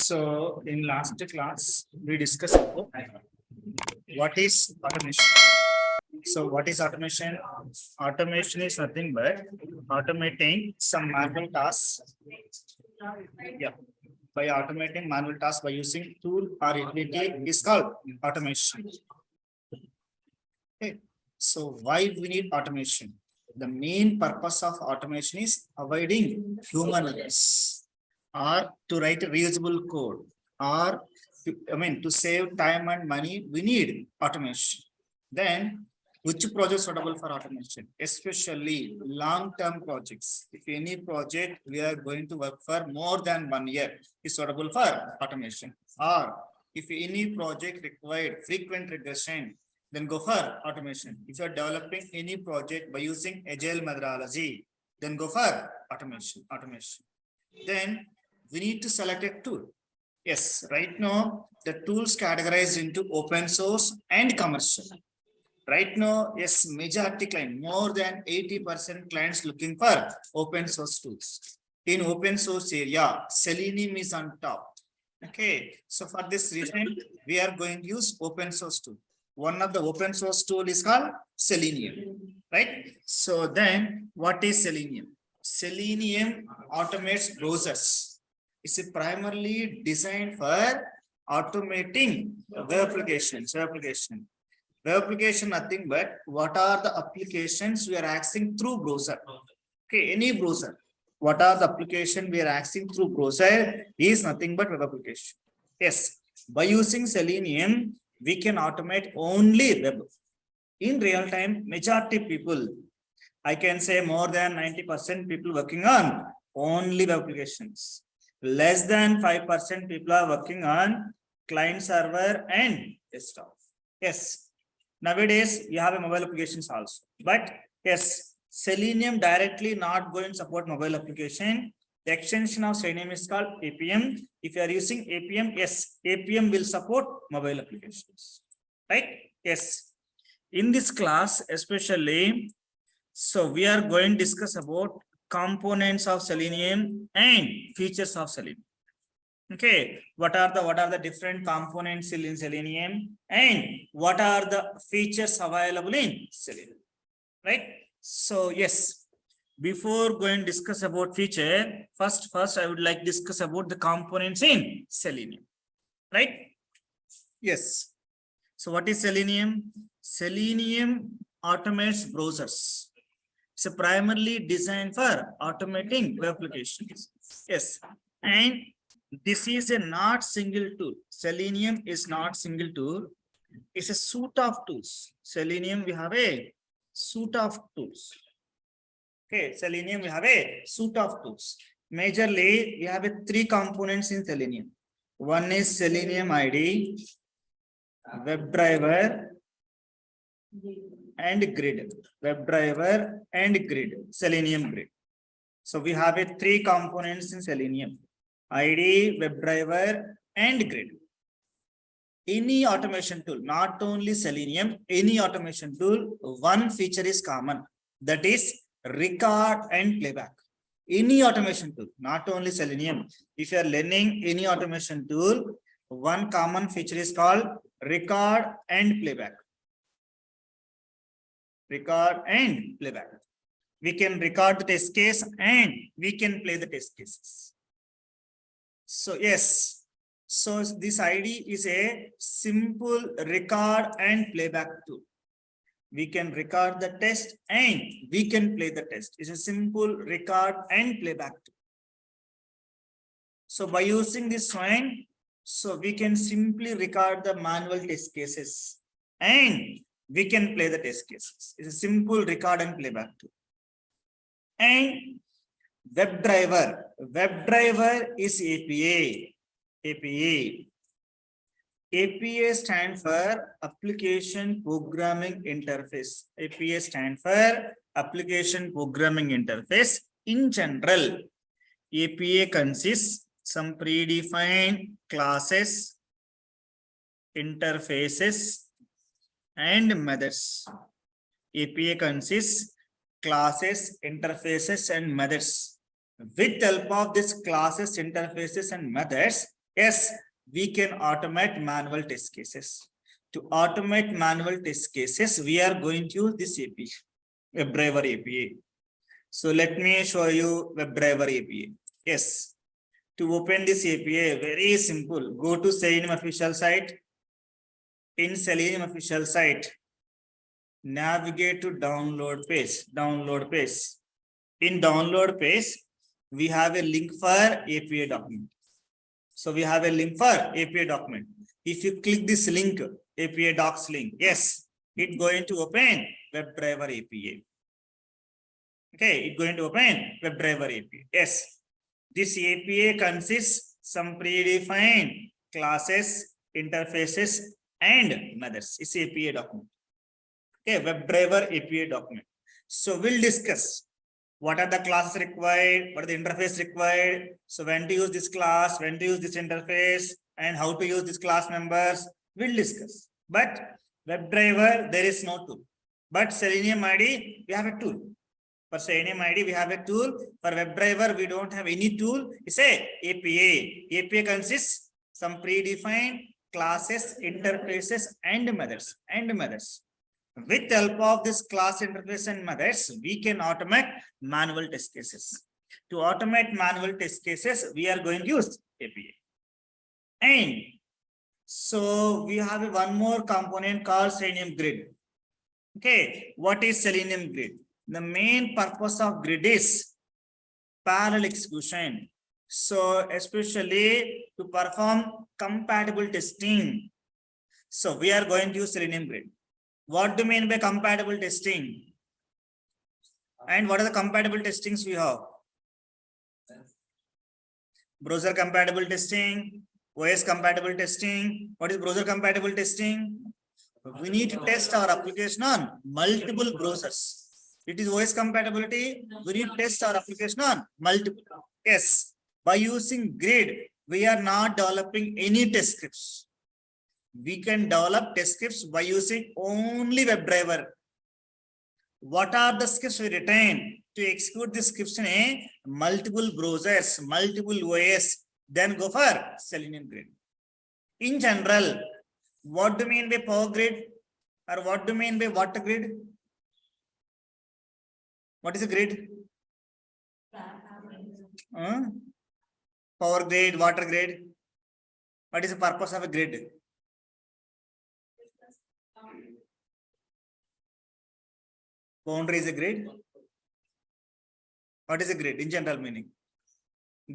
So in last class, we discussed about what is automation. So what is automation? Automation is nothing but automating some manual tasks. Yeah. By automating manual tasks by using tool or utility is called automation. Okay. So why we need automation? The main purpose of automation is avoiding human errors or to write a reusable code or to save time and money, we need automation. Then which project suitable for automation? Especially long-term projects. If any project we are going to work for more than 1 year is suitable for automation. Or if any project required frequent regression, then go for automation. If you are developing any project by using agile methodology, then go for automation. Then we need to select a tool. Yes, right now the tools categorized into open source and commercial. Right now, yes, majority client, more than 80% clients looking for open source tools. In open source area, Selenium is on top. Okay, so for this reason, we are going to use open source tool. One of the open source tool is called Selenium, right? So then what is Selenium? Selenium automates browsers. It's primarily designed for automating web applications. Web application, nothing but what are the applications we are accessing through browser. Okay, any browser. What are the application we are accessing through browser is nothing but web application. Yes, by using Selenium, we can automate only web. In real time, majority people, I can say more than 90% people working on only web applications. Less than 5% people are working on client server and desktop. Yes, nowadays you have a mobile applications also. But yes, Selenium directly not going to support mobile application. The extension of Selenium is called APM. If you are using APM, yes, APM will support mobile applications, right? Yes. In this class, especially, so we are going to discuss about components of Selenium and features of Selenium. Okay, what are the different components in Selenium and what are the features available in Selenium, right? So yes, before going to discuss about feature, first I would like to discuss about the components in Selenium, right? Yes. So what is Selenium? Selenium automates browsers. It's primarily designed for automating web applications. Yes, and this is a not single tool. Selenium is not single tool. It's a suite of tools. Selenium, we have a suite of tools. Okay, Selenium, we have a suite of tools. Majorly, we have a 3 components in Selenium. One is Selenium IDE, WebDriver, and grid. WebDriver and grid, Selenium grid. So we have a 3 components in Selenium: IDE, WebDriver, and grid. Any automation tool, not only Selenium, any automation tool, one feature is common, that is record and playback. Any automation tool, not only Selenium. If you are learning any automation tool, one common feature is called record and playback. Record and playback. We can record the test case and we can play the test cases. So yes, so this IDE is a simple record and playback tool. We can record the test and we can play the test. It's a simple record and playback tool. So by using this one, so we can simply record the manual test cases and we can play the test cases. It's a simple record and playback tool. And WebDriver. WebDriver is APA. APA stands for Application Programming Interface. APA stands for Application Programming Interface. In general, APA consists some predefined classes, interfaces, and methods. APA consists classes, interfaces, and methods. With the help of these classes, interfaces, and methods, Yes, we can automate manual test cases. To automate manual test cases, we are going to use this API, WebDriver API. So let me show you WebDriver API. Yes, to open this API, very simple. Go to Selenium official site. In Selenium official site, navigate to download page. Download page. In download page, we have a link for API document. So we have a link for API document. If you click this link, API docs link, yes, it's going to open WebDriver API. Okay, it's going to open WebDriver API. Yes, this API consists some predefined classes, interfaces, and methods. It's API document. Okay, WebDriver API document. So we'll discuss what are the classes required, what are the interface required. So when to use this class, when to use this interface, and how to use this class members, we'll discuss. But WebDriver, there is no tool. But Selenium IDE, we have a tool. For Selenium IDE, we have a tool. For WebDriver, we don't have any tool. It's a API. API consists some predefined classes, interfaces, and methods. With the help of this class interface and methods, we can automate manual test cases. To automate manual test cases, we are going to use API. And so we have one more component called Selenium Grid. Okay, what is Selenium Grid? The main purpose of grid is parallel execution. So especially to perform compatible testing. So we are going to use Selenium Grid. What do you mean by compatible testing? And what are the compatible testings we have? Browser compatible testing, OS compatible testing. What is browser compatible testing? We need to test our application on multiple browsers. It is OS compatibility. We need to test our application on multiple. Yes, by using grid, we are not developing any test scripts. We can develop test scripts by using only WebDriver. What are the scripts we retain to execute the scripts in a multiple browsers, multiple OS, then go for Selenium Grid. In general, what do you mean by Power Grid? Or what do you mean by Water Grid? What is a grid? Power Grid, Water Grid. What is the purpose of a grid? Boundary is a grid. What is a grid in general meaning?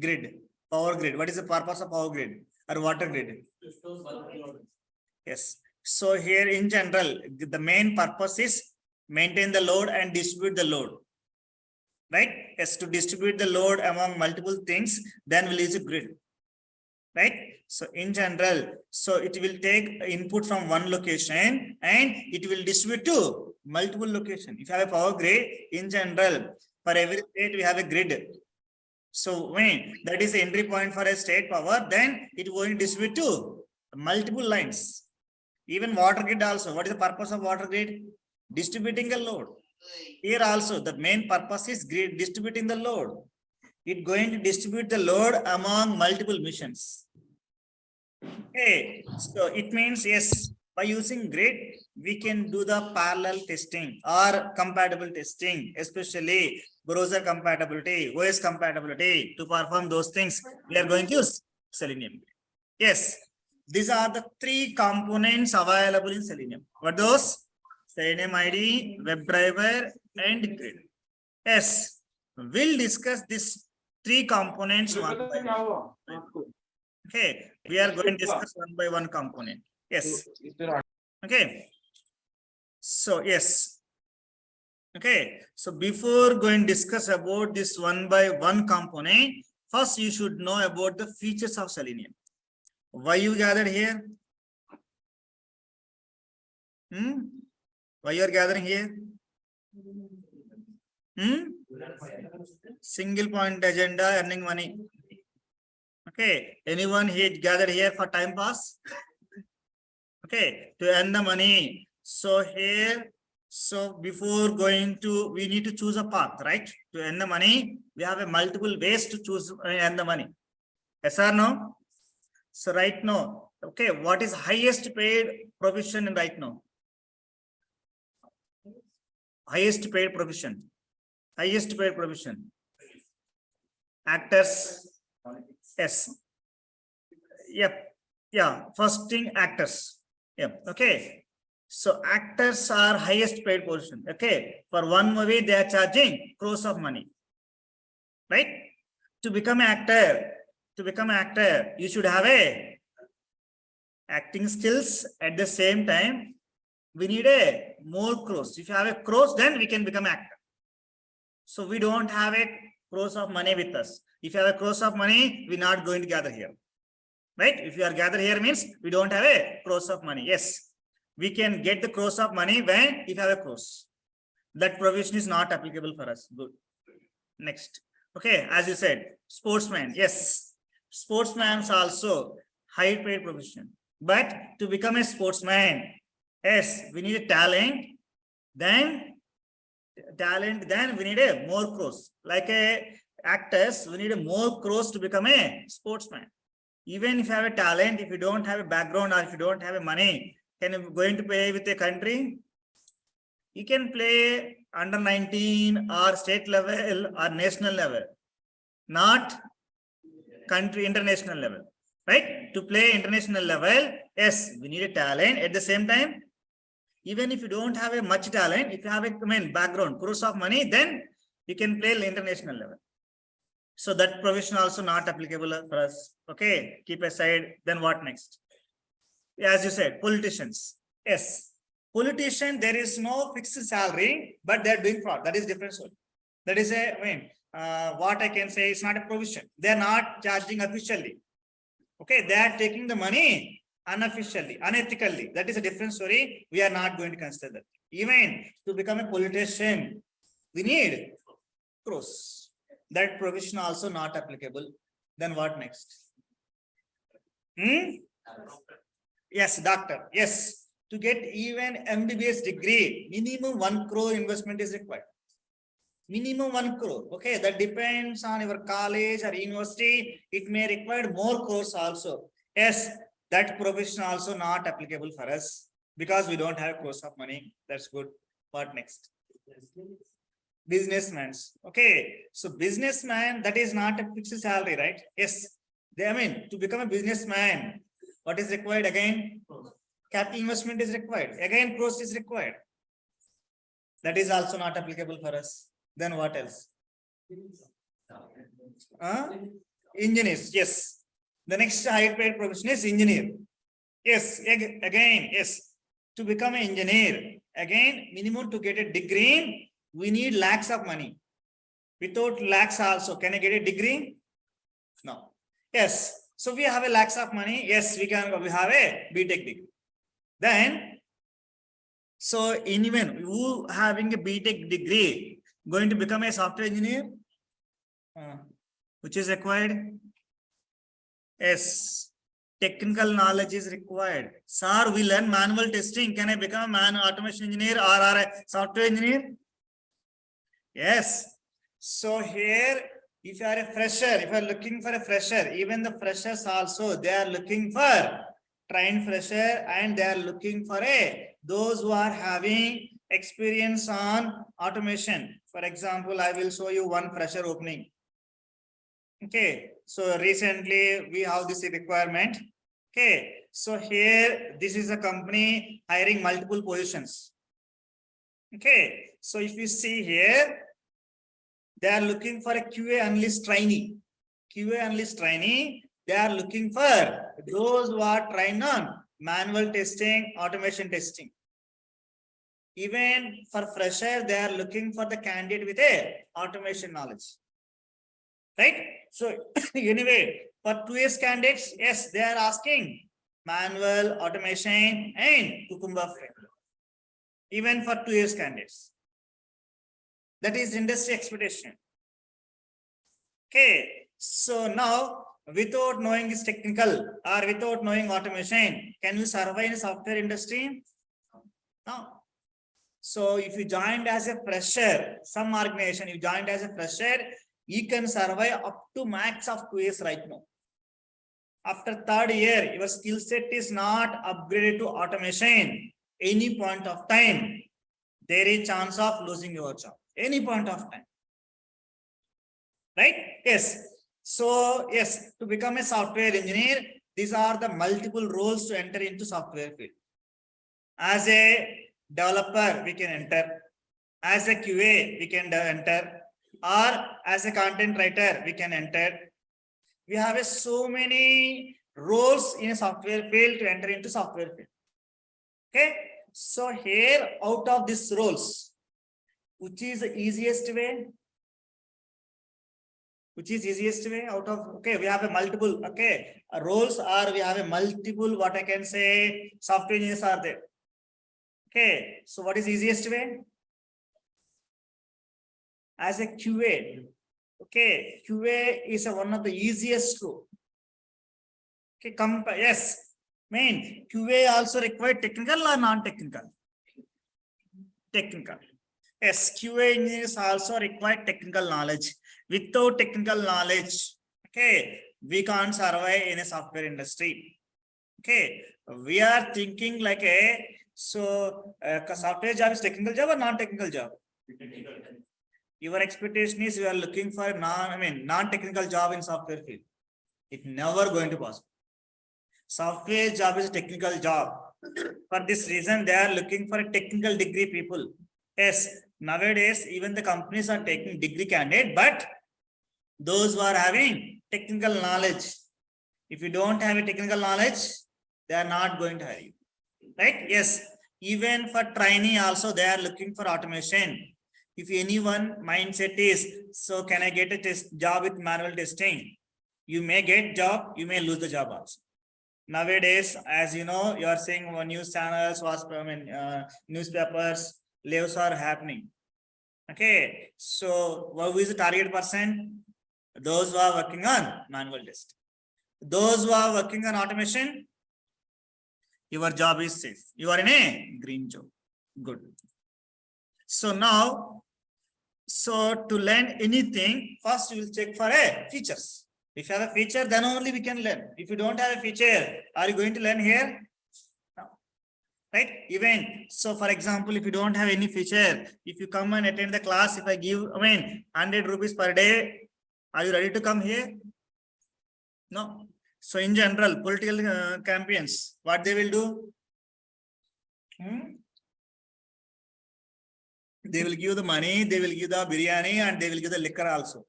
Grid, power grid. What is the purpose of power grid or water grid? Yes. So here in general, the main purpose is maintain the load and distribute the load. Right? Yes, to distribute the load among multiple things, then we'll use a grid. Right? So in general, so it will take input from one location and it will distribute to multiple locations. If you have a power grid, in general, for every state we have a grid. So when that is the entry point for a state power, then it will distribute to multiple lines. Even water grid also. What is the purpose of water grid? Distributing a load. Here also the main purpose is grid distributing the load. It's going to distribute the load among multiple missions. Okay, so it means yes, by using grid, we can do the parallel testing or compatible testing, especially browser compatibility, OS compatibility. To perform those things, we are going to use Selenium. Yes, these are the three components available in Selenium. What those? Selenium IDE, WebDriver, and grid. Yes, we'll discuss these three components one by one. Okay, we are going to discuss one by one component. Yes. Okay. So yes. Okay. So before going to discuss about this one by one component, first you should know about the features of Selenium. Why you gathered here? Why you are gathering here? Single point agenda, earning money. Okay, anyone here gathered here for time pass? Okay, to earn the money. So here, so before going to, we need to choose a path, right? To earn the money, we have a multiple ways to choose and earn the money. Yes or no? So right now, okay, what is highest paid profession in right now? Highest paid profession. Highest paid profession. Actors. Yes. Yep. Yeah. First thing, actors. Yep. Okay. So actors are highest paid position. Okay. For one movie, they are charging crores of money. Right? To become an actor, you should have a acting skills. At the same time, we need a more crores. If you have a crores, then we can become actor. So we don't have a crores of money with us. If you have a crores of money, we're not going to gather here. Right? If you are gathered here means we don't have a crores of money. Yes, we can get the crores of money when if you have a crores. That provision is not applicable for us. Good. Next. Okay, as you said, sportsman. Yes, sportsman is also high paid profession. But to become a sportsman, yes, we need a talent. Then we need a more crores. Like a actors, we need a more crores to become a sportsman. Even if you have a talent, if you don't have a background or if you don't have a money, can you going to play with a country? You can play under 19 or state level or national level, not country international level, right? To play international level, yes, we need a talent. At the same time, even if you don't have a much talent, if you have a background, crores of money, then you can play international level. So that provision also not applicable for us. Okay, keep aside. Then what next? As you said, politicians. Yes, politician, there is no fixed salary, but they're doing fraud. That is different. That is what I can say is not a provision. They're not charging officially. Okay, they are taking the money unofficially, unethically. That is a different story. We are not going to consider that. Even to become a politician, we need crores. That provision also not applicable. Then what next? Yes, doctor. Yes. To get even MBBS degree, minimum 1 crore investment is required. Minimum 1 crore. Okay, that depends on your college or university. It may require more crores also. Yes, that provision also not applicable for us because we don't have crores of money. That's good. What next? Businessmen. Okay, so businessman, that is not a fixed salary, right? Yes, to become a businessman, what is required again? Capital investment is required. Again, crores is required. That is also not applicable for us. Then what else? Engineers. Yes. The next high paid profession is engineer. Yes. Again, yes. To become an engineer, again, minimum to get a degree, we need lakhs of money. Without lakhs also, can I get a degree? No. Yes. So we have a lakhs of money. Yes, we have a BTech degree. Then, so anyone who having a BTech degree going to become a software engineer, which is required? Yes, technical knowledge is required. Sir, we learn manual testing. Can I become an automation engineer or a software engineer? Yes. So here, if you are a fresher, if you are looking for a fresher, even the freshers also, they are looking for trained fresher and they are looking for those who are having experience on automation. For example, I will show you one fresher opening. Okay, so recently we have this requirement. Okay, so here this is a company hiring multiple positions. Okay, so if you see here, they are looking for a QA analyst trainee. QA analyst trainee, they are looking for those who are trained on manual testing, automation testing. Even for fresher, they are looking for the candidate with a automation knowledge. Right? So anyway, for 2 years candidates, yes, they are asking manual, automation, and Cucumber framework. Even for 2 years candidates. That is industry expectation. Okay, so now without knowing this technical or without knowing automation, can you survive in the software industry? No. So if you joined as a fresher, some organization, you joined as a fresher, you can survive up to max of 2 years right now. After third year, your skill set is not upgraded to automation. Any point of time, there is chance of losing your job. Any point of time. Right? Yes. So, yes, to become a software engineer, these are the multiple roles to enter into software field. As a developer, we can enter. As a QA, we can enter. Or as a content writer, we can enter. We have so many roles in a software field to enter into software field. Okay. So here, out of these roles, which is the easiest way? Which is easiest way out of, okay, we have a multiple, okay, roles, or we have a multiple, what I can say, software engineers are there. Okay, so what is easiest way? As a QA, okay, QA is one of the easiest role. Okay, yes, main QA also require technical or non-technical? Technical. Yes, QA engineers also require technical knowledge. Without technical knowledge, okay, we can't survive in a software industry. Okay, we are thinking like a, so software job is technical job or non-technical job? Your expectation is you are looking for non-technical job in software field. It's never going to possible. Software job is a technical job. For this reason, they are looking for a technical degree people. Yes, nowadays, even the companies are taking degree candidate, but those who are having technical knowledge, if you don't have a technical knowledge, they are not going to hire you. Right? Yes. Even for trainee also, they are looking for automation. If anyone mindset is, so can I get a job with manual testing? You may get job, you may lose the job also. Nowadays, as you know, you are seeing news channels, newspapers, layoffs are happening. Okay, so who is the target person? Those who are working on manual test. Those who are working on automation, your job is safe. You are in a green zone. Good. So now, so to learn anything, first you will check for a features. If you have a feature, then only we can learn. If you don't have a feature, are you going to learn here? No. Right? Even so, for example, if you don't have any feature, if you come and attend the class, if I give, 100 rupees per day, are you ready to come here? No. So in general, political campaigns, what they will do? They will give the money, they will give the biryani, and they will give the liquor also.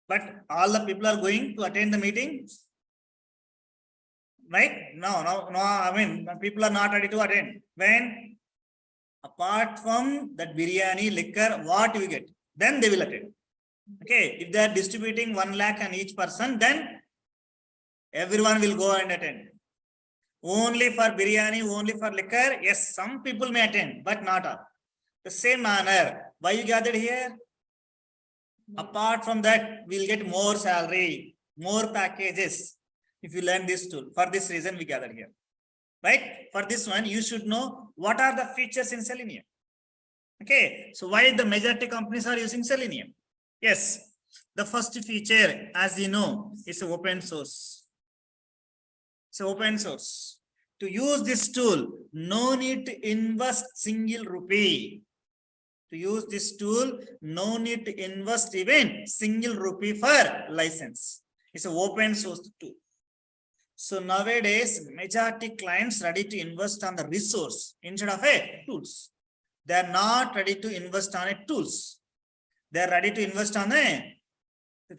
But all the people are going to attend the meeting, right? No. People are not ready to attend. When apart from that biryani, liquor, what we get, then they will attend. Okay, if they are distributing 1 lakh on each person, then everyone will go and attend. Only for biryani, only for liquor, yes, some people may attend, but not all. The same manner, why you gathered here? Apart from that, we'll get more salary, more packages if you learn this tool. For this reason, we gathered here. Right? For this one, you should know what are the features in Selenium. Okay, so why the majority companies are using Selenium? Yes, the first feature, as you know, is open source. It's open source. To use this tool, no need to invest single rupee. To use this tool, no need to invest even single rupee for license. It's an open source tool. So nowadays, majority clients ready to invest on the resource instead of a tools. They are not ready to invest on a tools. They are ready to invest on a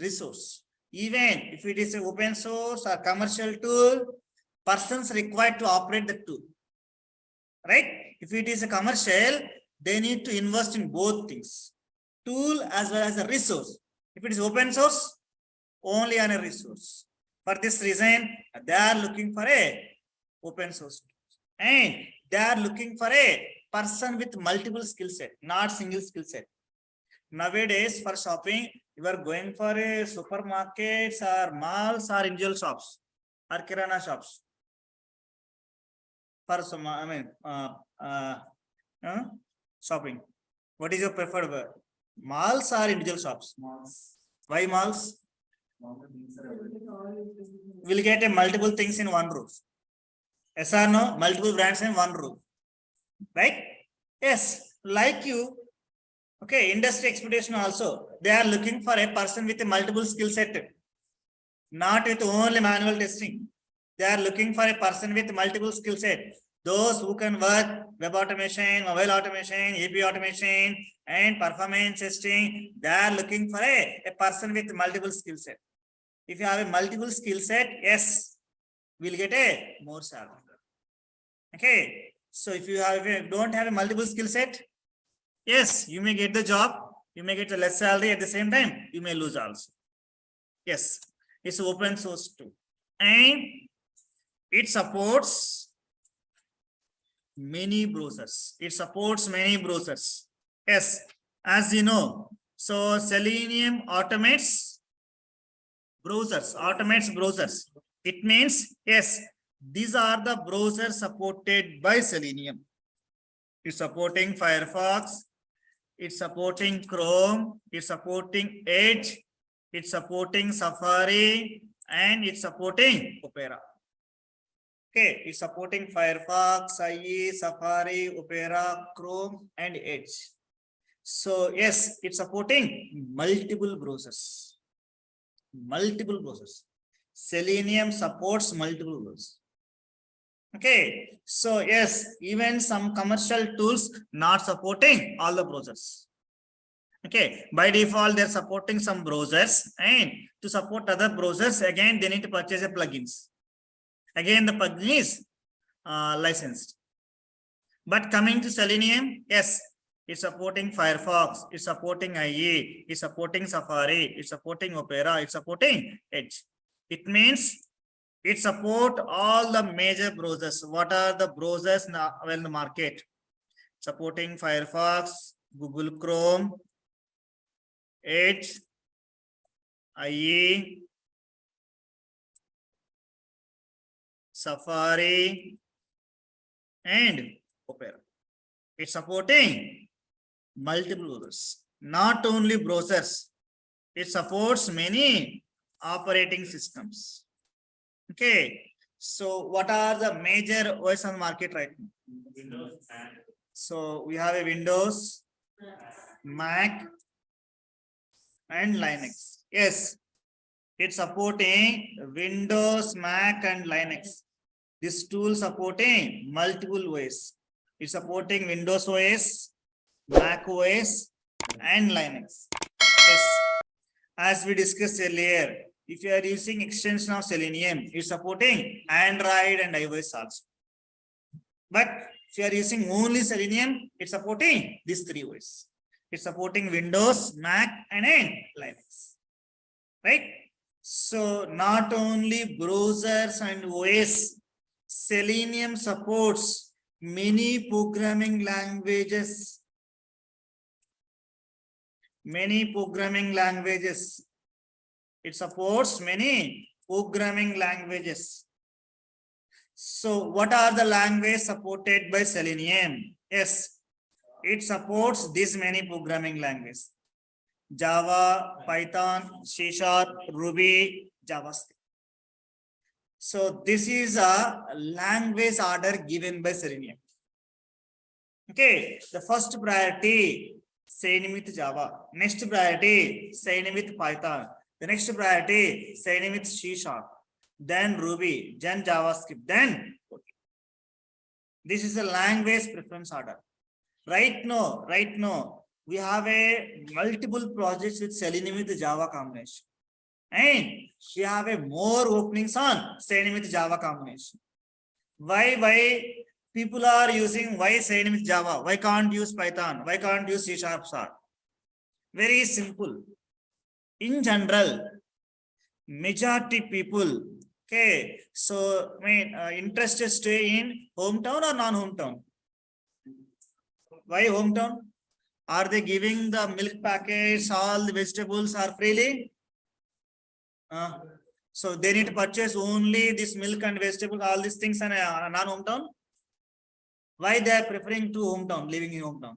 resource. Even if it is an open source or commercial tool, persons required to operate the tool. Right? If it is a commercial, they need to invest in both things, tool as well as a resource. If it is open source, only on a resource. For this reason, they are looking for a open source, and they are looking for a person with multiple skill set, not single skill set. Nowadays, for shopping, you are going for a supermarkets or malls or individual shops or kirana shops. For some, shopping. What is your preferred word? Malls or individual shops? Malls. Why malls? We'll get a multiple things in one roof. Yes or no? Multiple brands in one roof. Right? Yes, like you. Okay, industry expectation also. They are looking for a person with a multiple skill set, not with only manual testing. They are looking for a person with multiple skill set. Those who can work web automation, mobile automation, AP automation, and performance testing. They are looking for a person with multiple skill set. If you have a multiple skill set, yes, we'll get a more salary. Okay. So if you don't have a multiple skill set, yes, you may get the job, you may get a less salary at the same time, you may lose also. Yes, it's open source too. And it supports many browsers. It supports many browsers. Yes, as you know, so Selenium automates browsers. It means, yes, these are the browsers supported by Selenium. It's supporting Firefox, it's supporting Chrome, it's supporting Edge, it's supporting Safari, and it's supporting Opera. Okay, it's supporting Firefox, IE, Safari, Opera, Chrome, and Edge. So yes, it's supporting multiple browsers. Selenium supports multiple browsers. Okay, so yes, even some commercial tools not supporting all the browsers. Okay, by default, they're supporting some browsers, and to support other browsers, again, they need to purchase a plugins. Again, the plugin is licensed. But coming to Selenium, yes, it's supporting Firefox, it's supporting IE, it's supporting Safari, it's supporting Opera, it's supporting Edge. It means it support all the major browsers. What are the browsers now in the market? Supporting Firefox, Google Chrome, Edge, IE, Safari, and Opera. It's supporting multiple browsers, not only browsers. It supports many operating systems. Okay, so what are the major OS on the market right now? Windows. So we have a Windows, Mac, and Linux. Yes, it's supporting Windows, Mac, and Linux. This tool supporting multiple OS. It's supporting Windows OS, Mac OS, and Linux. Yes, as we discussed earlier, if you are using extension of Selenium, it's supporting Android and iOS also. But if you are using only Selenium, it's supporting these three OS. It's supporting Windows, Mac, and Linux. Right? So not only browsers and OS, Selenium supports many programming languages. It supports many programming languages. So what are the languages supported by Selenium? Yes, it supports these many programming languages: Java, Python, C#, Ruby, JavaScript. So this is a language order given by Selenium. Okay, the first priority, Selenium with Java. Next priority, Selenium with Python. The next priority, Selenium with C#. Then Ruby, then JavaScript, then okay. This is a language preference order. Right now, we have a multiple projects with Selenium with Java combination. And we have a more openings on Selenium with Java combination. Why people are using Selenium with Java? Why can't use Python? Why can't use C#? Very simple. In general, majority people, okay, so interested stay in hometown or non-hometown? Why hometown? Are they giving the milk packets, all the vegetables are freely? So they need to purchase only this milk and vegetables, all these things in a non-hometown? Why they are preferring to hometown, living in hometown?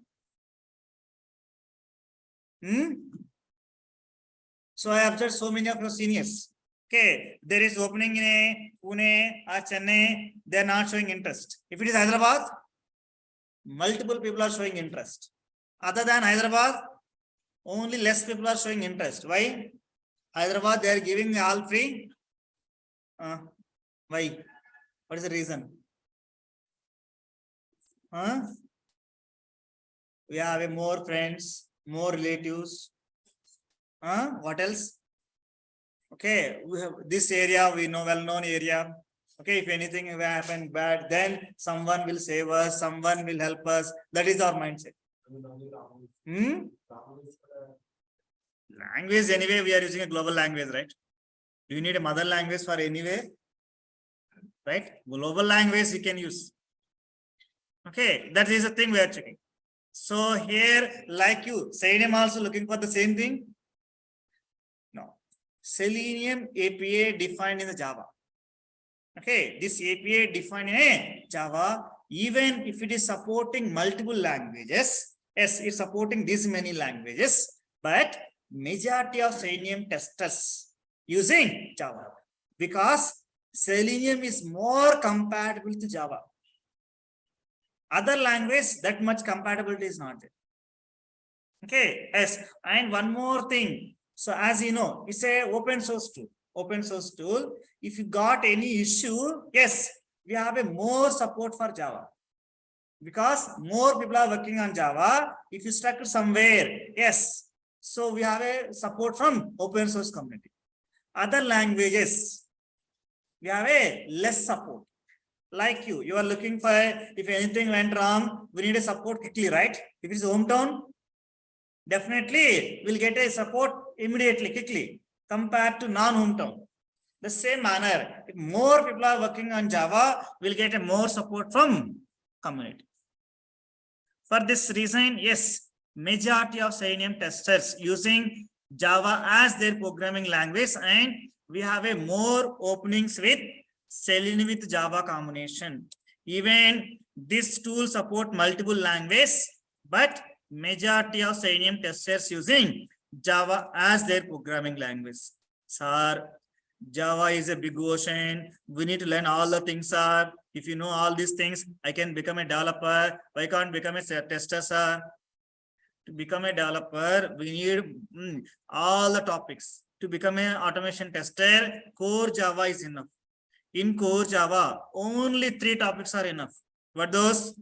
So I observed so many of your seniors. Okay, there is opening in a Pune or Chennai, they are not showing interest. If it is Hyderabad, multiple people are showing interest. Other than Hyderabad, only less people are showing interest. Why? Hyderabad, they are giving all free. Why? What is the reason? We have more friends, more relatives. What else? Okay, we have this area, we know, well-known area. Okay, if anything will happen bad, then someone will save us, someone will help us. That is our mindset. Language, anyway, we are using a global language, right? Do you need a mother language for anywhere? Right? Global language we can use. Okay, that is the thing we are checking. So here, like you, Selenium also looking for the same thing. No. Selenium API defined in the Java. Okay, this API defined in a Java, even if it is supporting multiple languages, yes, it's supporting these many languages, but majority of Selenium testers using Java because Selenium is more compatible to Java. Other language, that much compatibility is not there. Okay, yes, and one more thing. So as you know, it's a open source tool. Open source tool. If you got any issue, yes, we have a more support for Java. Because more people are working on Java. If you stuck somewhere, yes. So we have a support from open source community. Other languages, we have a less support. Like you are looking for, if anything went wrong, we need a support quickly, right? If it's hometown, definitely we'll get a support immediately, quickly, compared to non-hometown. The same manner, if more people are working on Java, we'll get a more support from community. For this reason, yes, majority of Selenium testers using Java as their programming language, and we have a more openings with Selenium with Java combination. Even this tool support multiple languages, but majority of Selenium testers using Java as their programming language. Sir, Java is a big ocean. We need to learn all the things, sir. If you know all these things, I can become a developer. Why can't become a tester, sir? To become a developer, we need all the topics. To become an automation tester, core Java is enough. In core Java, only 3 topics are enough. What those?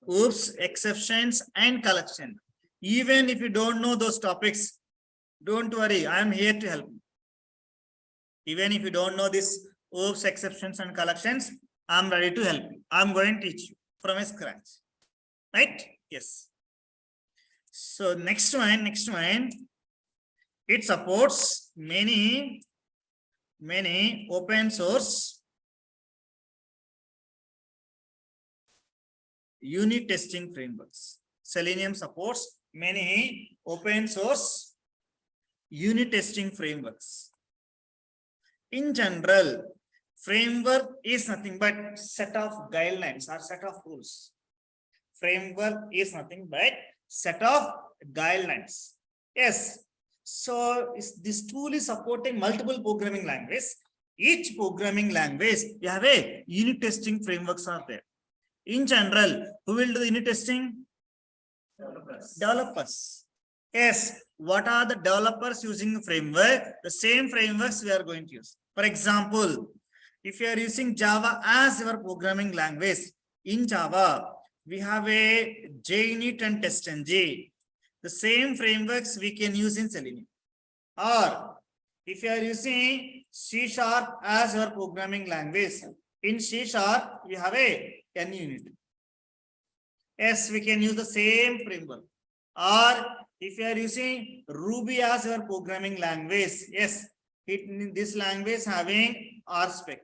Oops, exceptions, and collection. Even if you don't know those topics, don't worry, I am here to help you. Even if you don't know this oops, exceptions, and collections, I'm ready to help you. I'm going to teach you from scratch. Right? Yes. So next one, it supports many open source unit testing frameworks. Selenium supports many open source unit testing frameworks. In general, framework is nothing but set of guidelines or set of rules. Framework is nothing but set of guidelines. Yes. So this tool is supporting multiple programming languages. Each programming language, you have a unit testing frameworks are there. In general, who will do the unit testing? Developers. Yes. What are the developers using framework? The same frameworks we are going to use. For example, if you are using Java as your programming language, in Java, we have a JUnit and TestNG. The same frameworks we can use in Selenium. Or if you are using C# as your programming language, in C# we have a NUnit. Yes, we can use the same framework. Or if you are using Ruby as your programming language, yes, this language having RSpec.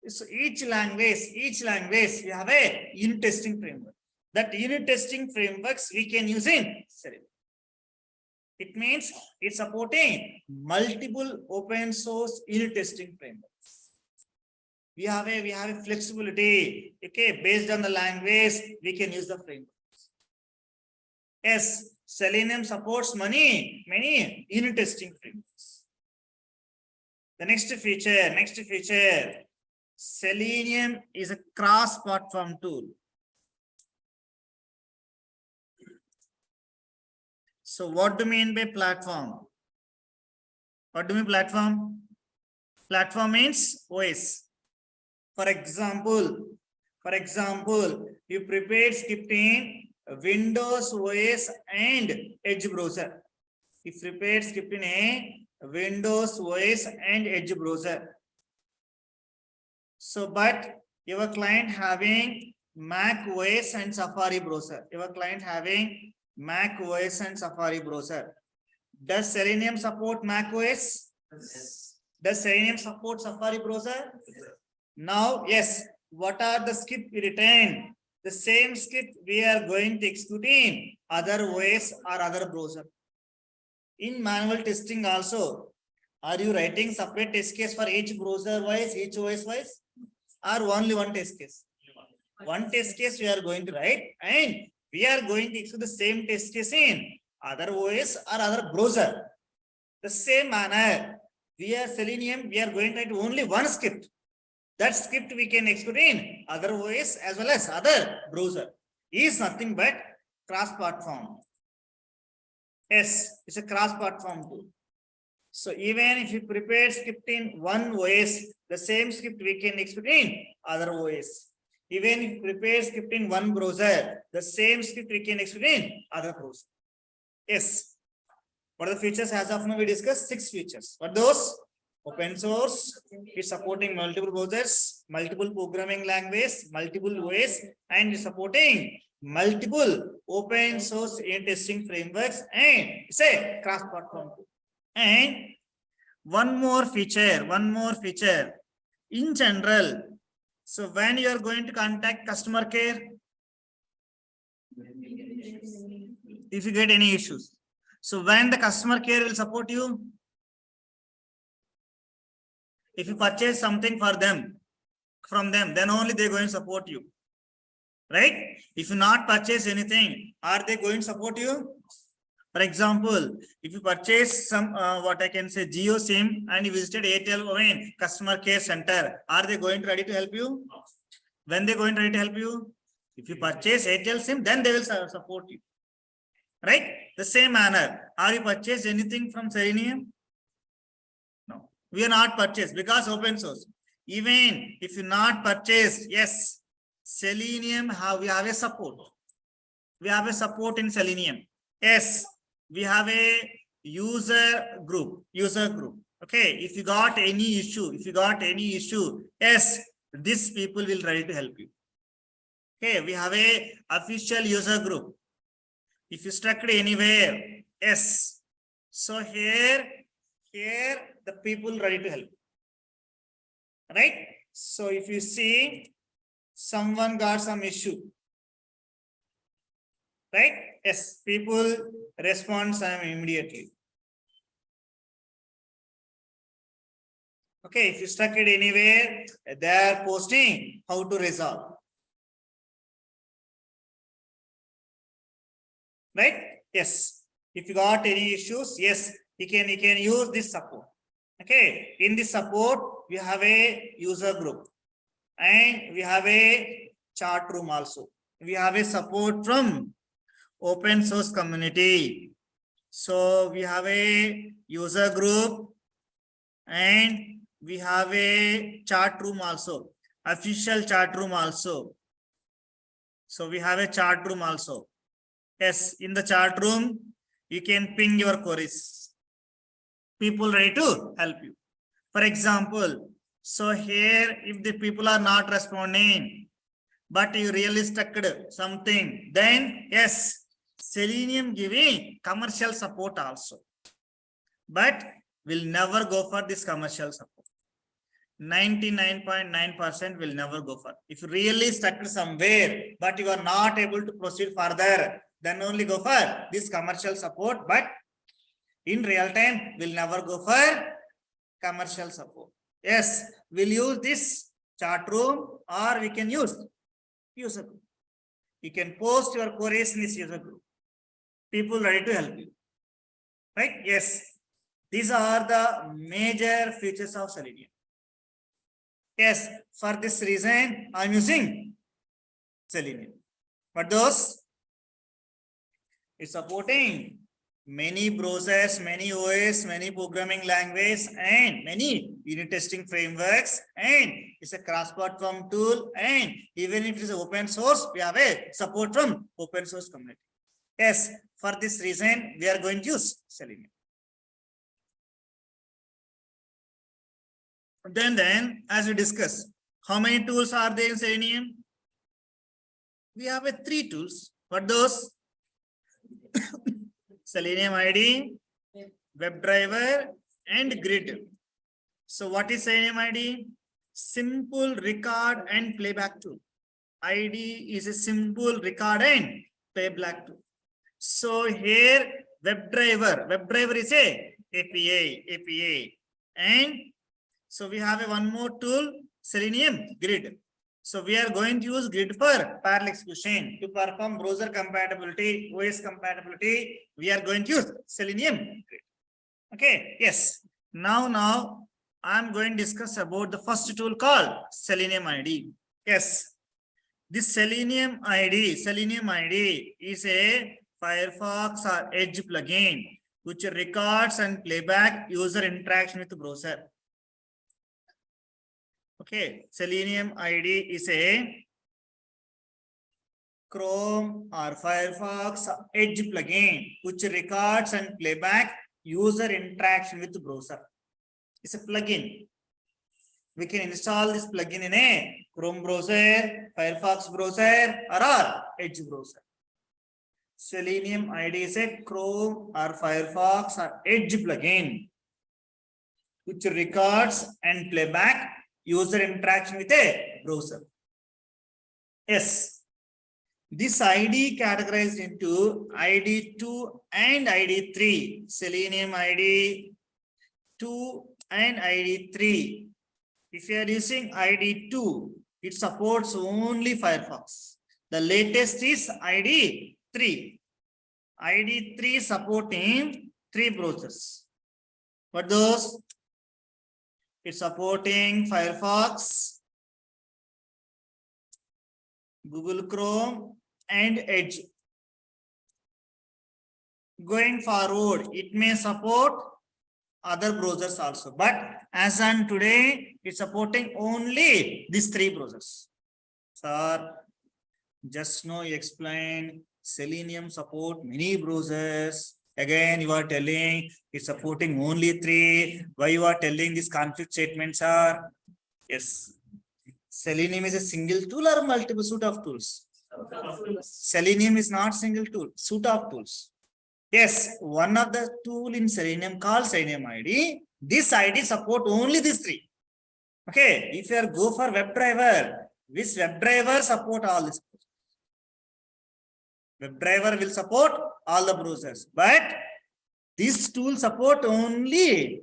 So each language, we have a unit testing framework. That unit testing frameworks we can use in Selenium. It means it's supporting multiple open source unit testing frameworks. We have a flexibility. Okay, based on the language, we can use the frameworks. Yes, Selenium supports many unit testing frameworks. The next feature, Selenium is a cross-platform tool. So what do you mean by platform? What do you mean platform? Platform means OS. For example, you prepared script in Windows OS and Edge browser. You prepared script in a Windows OS and Edge browser. So, but your client having Mac OS and Safari browser. Your client having Mac OS and Safari browser. Does Selenium support Mac OS? Yes. Does Selenium support Safari browser? Yes. Now, yes. What are the script we retain? The same script we are going to execute in other OS or other browser. In manual testing also, are you writing separate test case for each browser wise, each OS wise, or only one test case? One test case we are going to write, and we are going to execute the same test case in other OS or other browser. The same manner, we are Selenium, we are going to write only one script. That script we can execute in other OS as well as other browser. Is nothing but cross-platform. Yes, it's a cross-platform tool. So even if you prepare script in one OS, the same script we can execute in other OS. Even if you prepare script in one browser, the same script we can execute in other browser. Yes. What are the features? As of now, we discussed 6 features. What those? Open source, it's supporting multiple browsers, multiple programming languages, multiple OS, and supporting multiple open source unit testing frameworks, and it's a cross-platform. And one more feature. In general, so when you are going to contact customer care, if you get any issues, so when the customer care will support you, if you purchase something for them, from them, then only they're going to support you, right? If you not purchase anything, are they going to support you? For example, if you purchase some, what I can say, Geo SIM, and you visited Airtel customer care center, are they going to ready to help you? When they going to ready to help you? If you purchase Airtel SIM, then they will support you, right? The same manner, are you purchased anything from Selenium? No, we are not purchased because open source. Even if you not purchased, yes, Selenium we have a support. We have a support in Selenium. Yes, we have a user group. Okay, if you got any issue, yes, these people will ready to help you. Okay, we have a official user group. If you stuck anywhere, yes. So here the people ready to help. Right? So if you see someone got some issue, right? Yes, people respond immediately. Okay, if you stuck it anywhere, they are posting how to resolve. Right? Yes. If you got any issues, yes, you can use this support. Okay, in this support, we have a user group and we have a chat room also. We have a support from open source community. So we have a user group and we have a chat room also, official chat room also. So we have a chat room also. Yes, in the chat room, you can ping your queries. People ready to help you. For example, so here, if the people are not responding, but you really stuck something, then yes, Selenium giving commercial support also. But will never go for this commercial support. 99.9% will never go for. If you really stuck somewhere, but you are not able to proceed further, then only go for this commercial support. But in real time, we'll never go for commercial support. Yes, we'll use this chat room or we can use user group. You can post your queries in this user group. people ready to help you. Right? Yes. These are the major features of Selenium. Yes, for this reason, I'm using Selenium. But those, it's supporting many browsers, many OS, many programming languages, and many unit testing frameworks. And it's a cross-platform tool. And even if it is open source, we have a support from open source community. Yes, for this reason, we are going to use Selenium. Then, as we discussed, how many tools are there in Selenium? We have 3 tools. What those? Selenium IDE, WebDriver, and Grid. So what is Selenium IDE? Simple record and playback tool. IDE is a simple record and playback tool. So here WebDriver is a API, and so we have one more tool, Selenium Grid. So we are going to use Grid for parallel execution to perform browser compatibility, OS compatibility. We are going to use Selenium Grid. Okay, yes. Now I'm going to discuss about the first tool called Selenium IDE. Yes, this Selenium IDE is a Firefox or Edge plugin which records and playback user interaction with the browser. Okay, Selenium IDE is a Chrome or Firefox or Edge plugin which records and playback user interaction with the browser. It's a plugin. We can install this plugin in a Chrome browser, Firefox browser, or Edge browser. Selenium IDE is a Chrome or Firefox or Edge plugin which records and playback user interaction with a browser. Yes, this IDE categorized into IDE 2 and IDE 3. Selenium IDE 2 and IDE 3. If you are using IDE 2, it supports only Firefox. The latest is IDE 3. IDE 3 supporting 3 browsers. What those? It's supporting Firefox, Google Chrome, and Edge. Going forward, it may support other browsers also, but as on today, it's supporting only these 3 browsers. Sir, just now you explained Selenium support many browsers. Again, you are telling it's supporting only 3. Why you are telling these conflict statements are? Yes. Selenium is a single tool or multiple suite of tools? Selenium is not single tool, suite of tools. Yes, one of the tool in Selenium called Selenium IDE. This IDE support only these 3. Okay, if you are go for WebDriver, this WebDriver support all this. WebDriver will support all the browsers, but this tool support only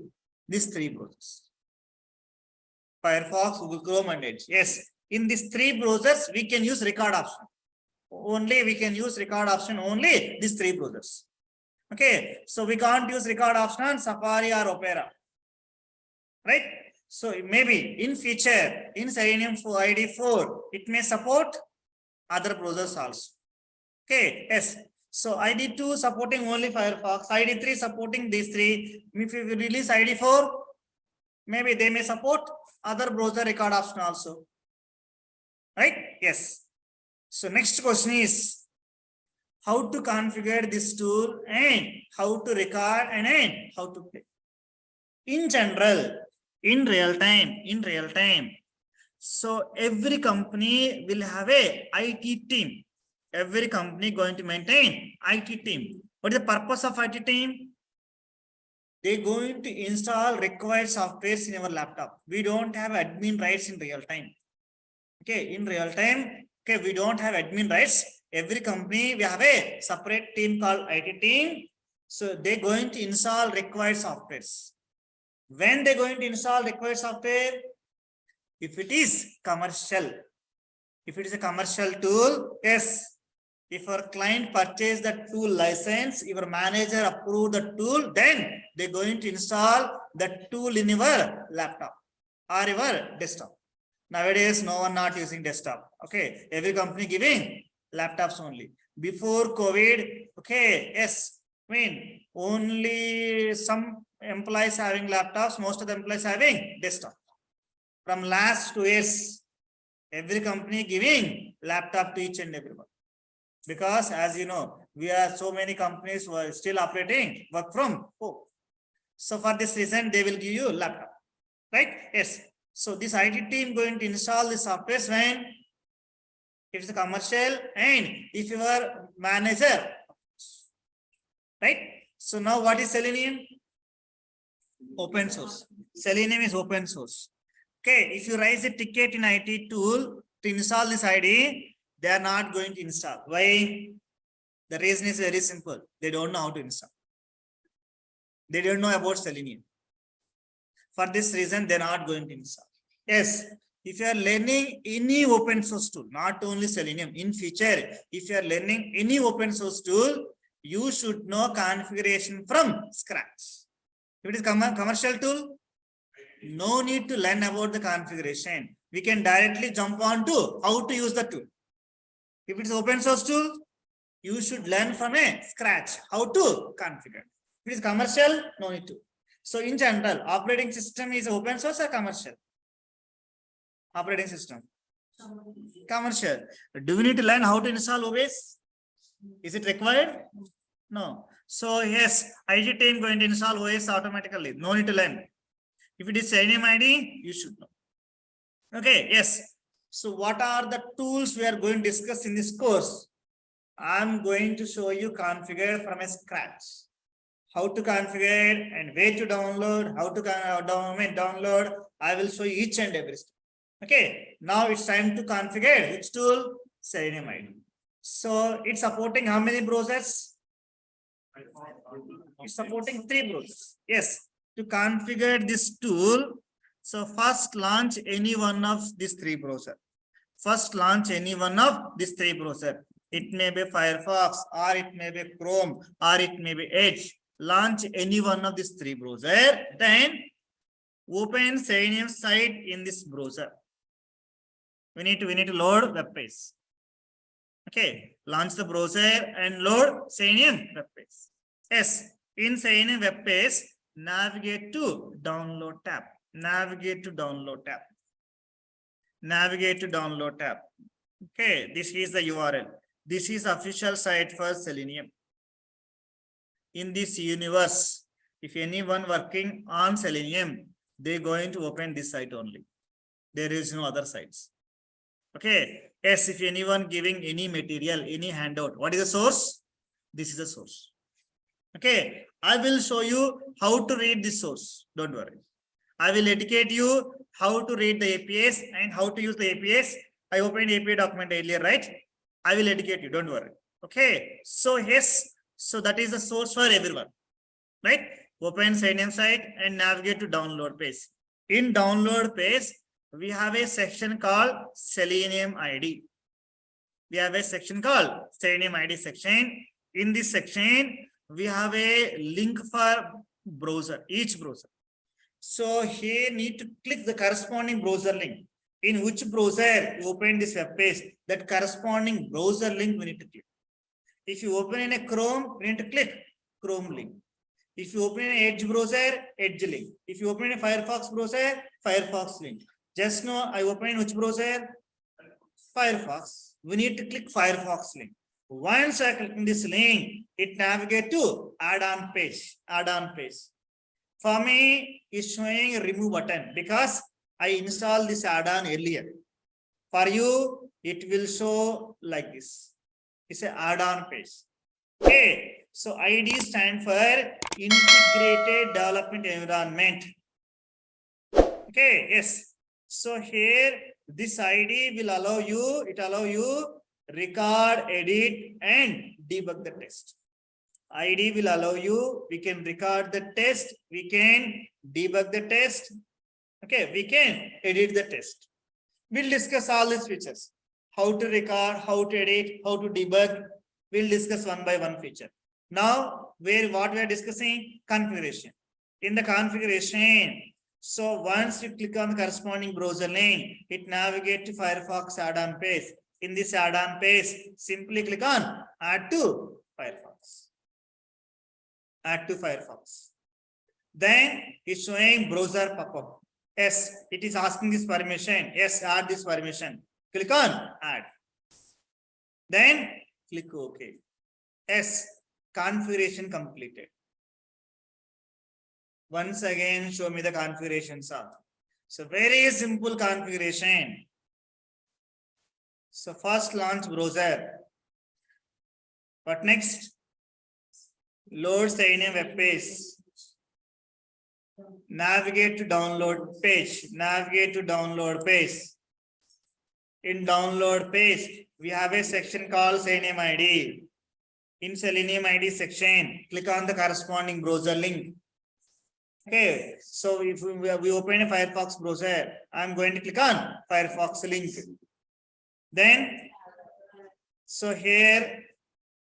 these 3 browsers. Firefox, Google Chrome, and Edge. Yes, in these 3 browsers, we can use record option. Only we can use record option only these 3 browsers. Okay, so we can't use record option on Safari or Opera. Right? So maybe in future, in Selenium IDE 4, it may support other browsers also. Okay, yes. So IDE 2 supporting only Firefox, IDE 3 supporting these 3. If we release IDE 4, maybe they may support other browser record option also. Right? Yes. So next question is how to configure this tool and how to record and how to play. In general, in real time. So every company will have a IT team. Every company going to maintain IT team. What is the purpose of IT team? They're going to install required softwares in our laptop. We don't have admin rights in real time. Okay, in real time, okay, we don't have admin rights. Every company, we have a separate team called IT team. So they're going to install required softwares. When they're going to install required software, if it is commercial, if it is a commercial tool, yes, If our client purchase the tool license, your manager approve the tool, then they're going to install the tool in your laptop or your desktop. Nowadays, no one not using desktop. Okay, every company giving laptops only. Before COVID, okay, yes, I mean only some employees having laptops, most of the employees having desktop. From last 2 years, every company giving laptop to each and everyone. Because as you know, we are so many companies who are still operating work from home. So for this reason, they will give you laptop, right? Yes. So this IT team going to install the software when it's a commercial and if your manager, right? So now what is Selenium? Open source. Selenium is open source. Okay, if you raise a ticket in IT tool to install this IDE, they are not going to install. Why? The reason is very simple. They don't know how to install. They don't know about Selenium. For this reason, they're not going to install. Yes, if you are learning any open source tool, not only Selenium, in future, if you are learning any open source tool, you should know configuration from scratch. If it is commercial tool, no need to learn about the configuration. We can directly jump on to how to use the tool. If it is open source tool, you should learn from a scratch how to configure. If it is commercial, no need to. So in general, operating system is open source or commercial? Operating system. Commercial. Do we need to learn how to install OS? Is it required? No. So yes, IT team going to install OS automatically. No need to learn. If it is Selenium IDE, you should know. Okay, yes. So what are the tools we are going to discuss in this course? I'm going to show you configure from a scratch. How to configure and where to download, how to download. I will show you each and every step. Okay, now it's time to configure which tool? Selenium IDE. So it's supporting how many browsers? It's supporting 3 browsers. Yes, to configure this tool, so first launch any one of these 3 browsers. First launch any one of these 3 browsers. It may be Firefox, or it may be Chrome, or it may be Edge. Launch any one of these 3 browsers. Then open Selenium site in this browser. We need to load web page. Okay, launch the browser and load Selenium web page. Yes, in Selenium web page, navigate to download tab. Navigate to download tab. Navigate to download tab. Okay, this is the URL. This is official site for Selenium. In this universe, if anyone working on Selenium, they're going to open this site only. There is no other sites. Okay. Yes, if anyone giving any material, any handout, what is the source? This is the source. Okay. I will show you how to read this source. Don't worry. I will educate you how to read the APIs and how to use the APIs. I opened API document earlier, right? I will educate you. Don't worry. Okay. So yes. So that is the source for everyone, right? Open Selenium site and navigate to download page. In download page, we have a section called Selenium IDE. We have a section called Selenium IDE section. In this section, we have a link for browser, each browser. So here need to click the corresponding browser link. In which browser you open this web page, that corresponding browser link we need to click. If you open in a Chrome, we need to click Chrome link. If you open an Edge browser, Edge link. If you open a Firefox browser, Firefox link. Just now I open which browser? Firefox. We need to click Firefox link. Once I click this link, it navigate to add-on page. Add-on page. For me, it's showing a remove button because I installed this add-on earlier. For you, it will show like this. It's an add-on page. Okay. So ID stand for Integrated Development Environment. Okay. Yes. So here, this ID will allow you record, edit, and debug the test. ID will allow you, we can record the test, we can debug the test, okay, we can edit the test. We'll discuss all these features. How to record, how to edit, how to debug, We'll discuss one by one feature. Now, what we are discussing? Configuration. In the configuration, so once you click on the corresponding browser link, it navigates to Firefox add-on page. In this add-on page, simply click on Add to Firefox. Add to Firefox. Then it's showing browser pop-up. Yes, it is asking this permission. Yes, add this permission. Click on Add. Then click OK. Yes, configuration completed. Once again, show me the configurations are. So very simple configuration. So first launch browser. What next? Load Selenium web page. Navigate to download page. Navigate to download page. In download page, we have a section called Selenium IDE. In Selenium IDE section, click on the corresponding browser link. Okay, so if we open a Firefox browser, I'm going to click on Firefox link. Then, so here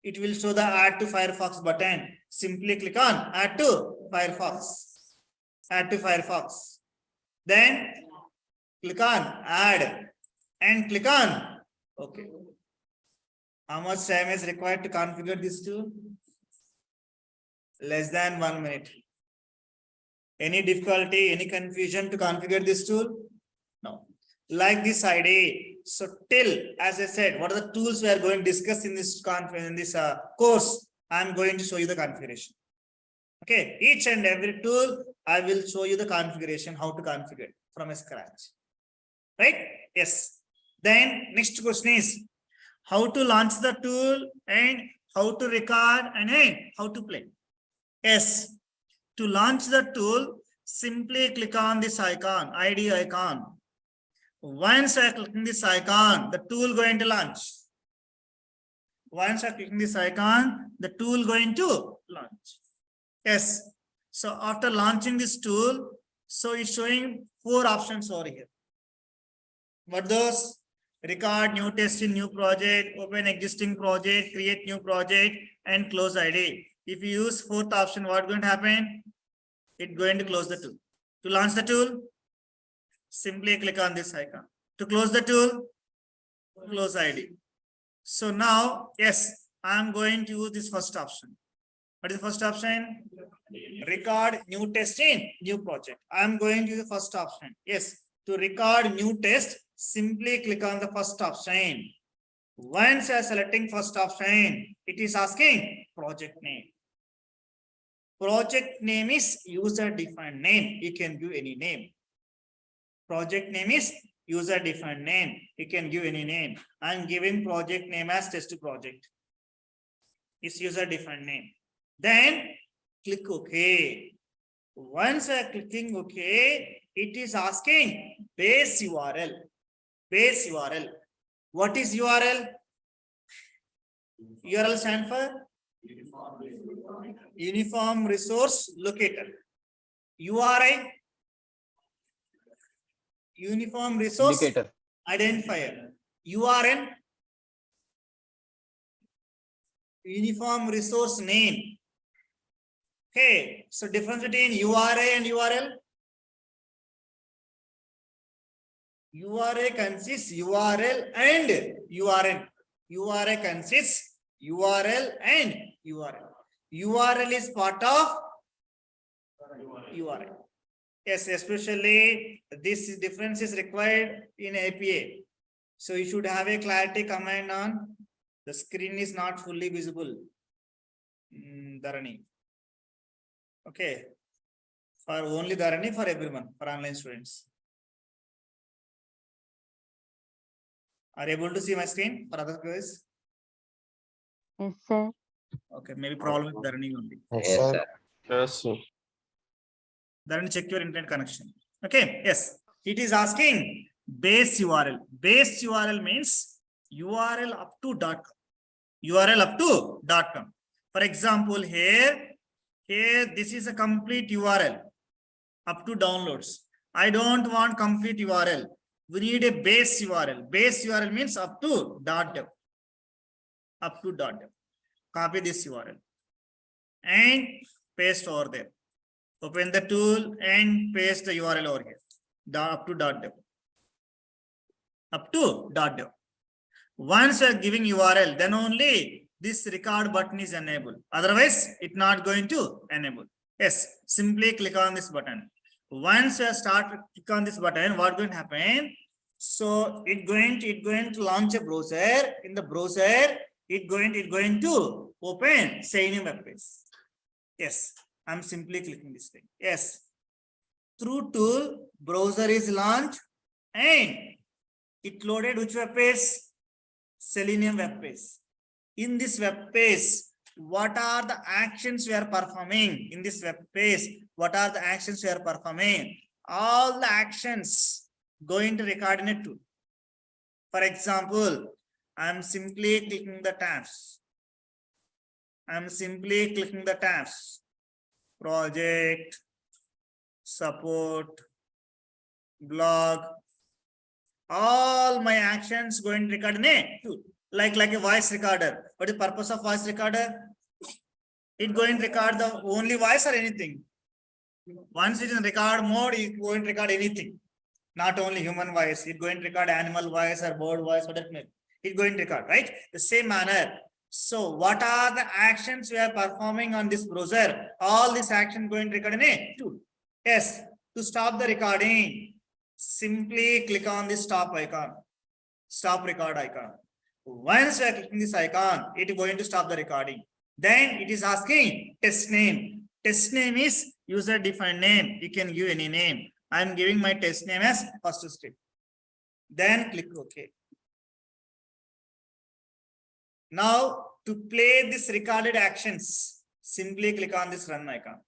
it will show the Add to Firefox button. Simply click on Add to Firefox. Add to Firefox. Then click on Add and click on OK. How much time is required to configure this tool? Less than 1 minute. Any difficulty, any confusion to configure this tool? No. Like this IDE. So till, as I said, what are the tools we are going to discuss in this course? I'm going to show you the configuration. Okay, each and every tool, I will show you the configuration, how to configure from scratch. Right? Yes. Then next question is how to launch the tool and how to record and how to play. Yes. To launch the tool, simply click on this icon, IDE icon. Once I click on this icon, the tool going to launch. Once I click on this icon, the tool going to launch. Yes. So after launching this tool, so it's showing 4 options over here. What those? Record, new test in new project, open existing project, create new project, and close IDE. If you use 4th option, what's going to happen? It's going to close the tool. To launch the tool, simply click on this icon. To close the tool, close IDE. So now, yes, I'm going to use this first option. What is the first option? Record new test in new project. I'm going to use the first option. Yes, to record new test, simply click on the first option. Once you're selecting first option, it is asking project name. Project name is user-defined name. You can give any name. Project name is user-defined name. You can give any name. I'm giving project name as test project. It's user-defined name. Then click OK. Once I'm clicking OK, it is asking base URL. Base URL. What is URL? URL stand for Uniform Resource Locator. URI, Uniform Resource Indicator. Identifier. URN, Uniform Resource Name. Okay, so difference between URA and URL. URA consists URL and URN. URA consists URL and URL. URL is part of URL. Yes, especially this difference is required in APA. So you should have a clarity command on. The screen is not fully visible. Dharani. Okay. For only Dharani, for everyone, for online students. Are you able to see my screen for other guys? Yes, sir. Okay, maybe problem with Dharani only. Yes, sir. Yes, sir. Then check your internet connection. Okay, yes. It is asking base URL. Base URL means URL up to .com. URL up to .com. For example, here this is a complete URL up to downloads. I don't want complete URL. We need a base URL. Base URL means up to .dev. Up to .dev. copy this URL and paste over there. Open the tool and paste the URL over here. Up to .dev. Up to .dev. Once you are giving URL, then only this record button is enabled. Otherwise, it's not going to enable. Yes, simply click on this button. Once you start click on this button, what going to happen? So it going to launch a browser. In the browser, it going to open Selenium web page. Yes, I'm simply clicking this thing. Yes, through tool browser is launched and it loaded which web page? Selenium web page. In this web page, what are the actions we are performing in this web page? What are the actions we are performing? All the actions going to record in a tool. For example, I'm simply clicking the tabs. Project, support, blog. All my actions going to record in a tool. Like a voice recorder. What is the purpose of voice recorder? It going to record the only voice or anything. Once it is in record mode, it going to record anything. Not only human voice. It going to record animal voice or bird voice, whatever. It going to record, right? The same manner. So what are the actions we are performing on this browser? All these actions going to record in a tool. Yes. To stop the recording, simply click on this stop icon. Stop record icon. Once you are clicking this icon, it is going to stop the recording. Then it is asking test name. Test name is user defined name. You can give any name. I am giving my test name as first step. Then click OK. Now to play this recorded actions, simply click on this run icon.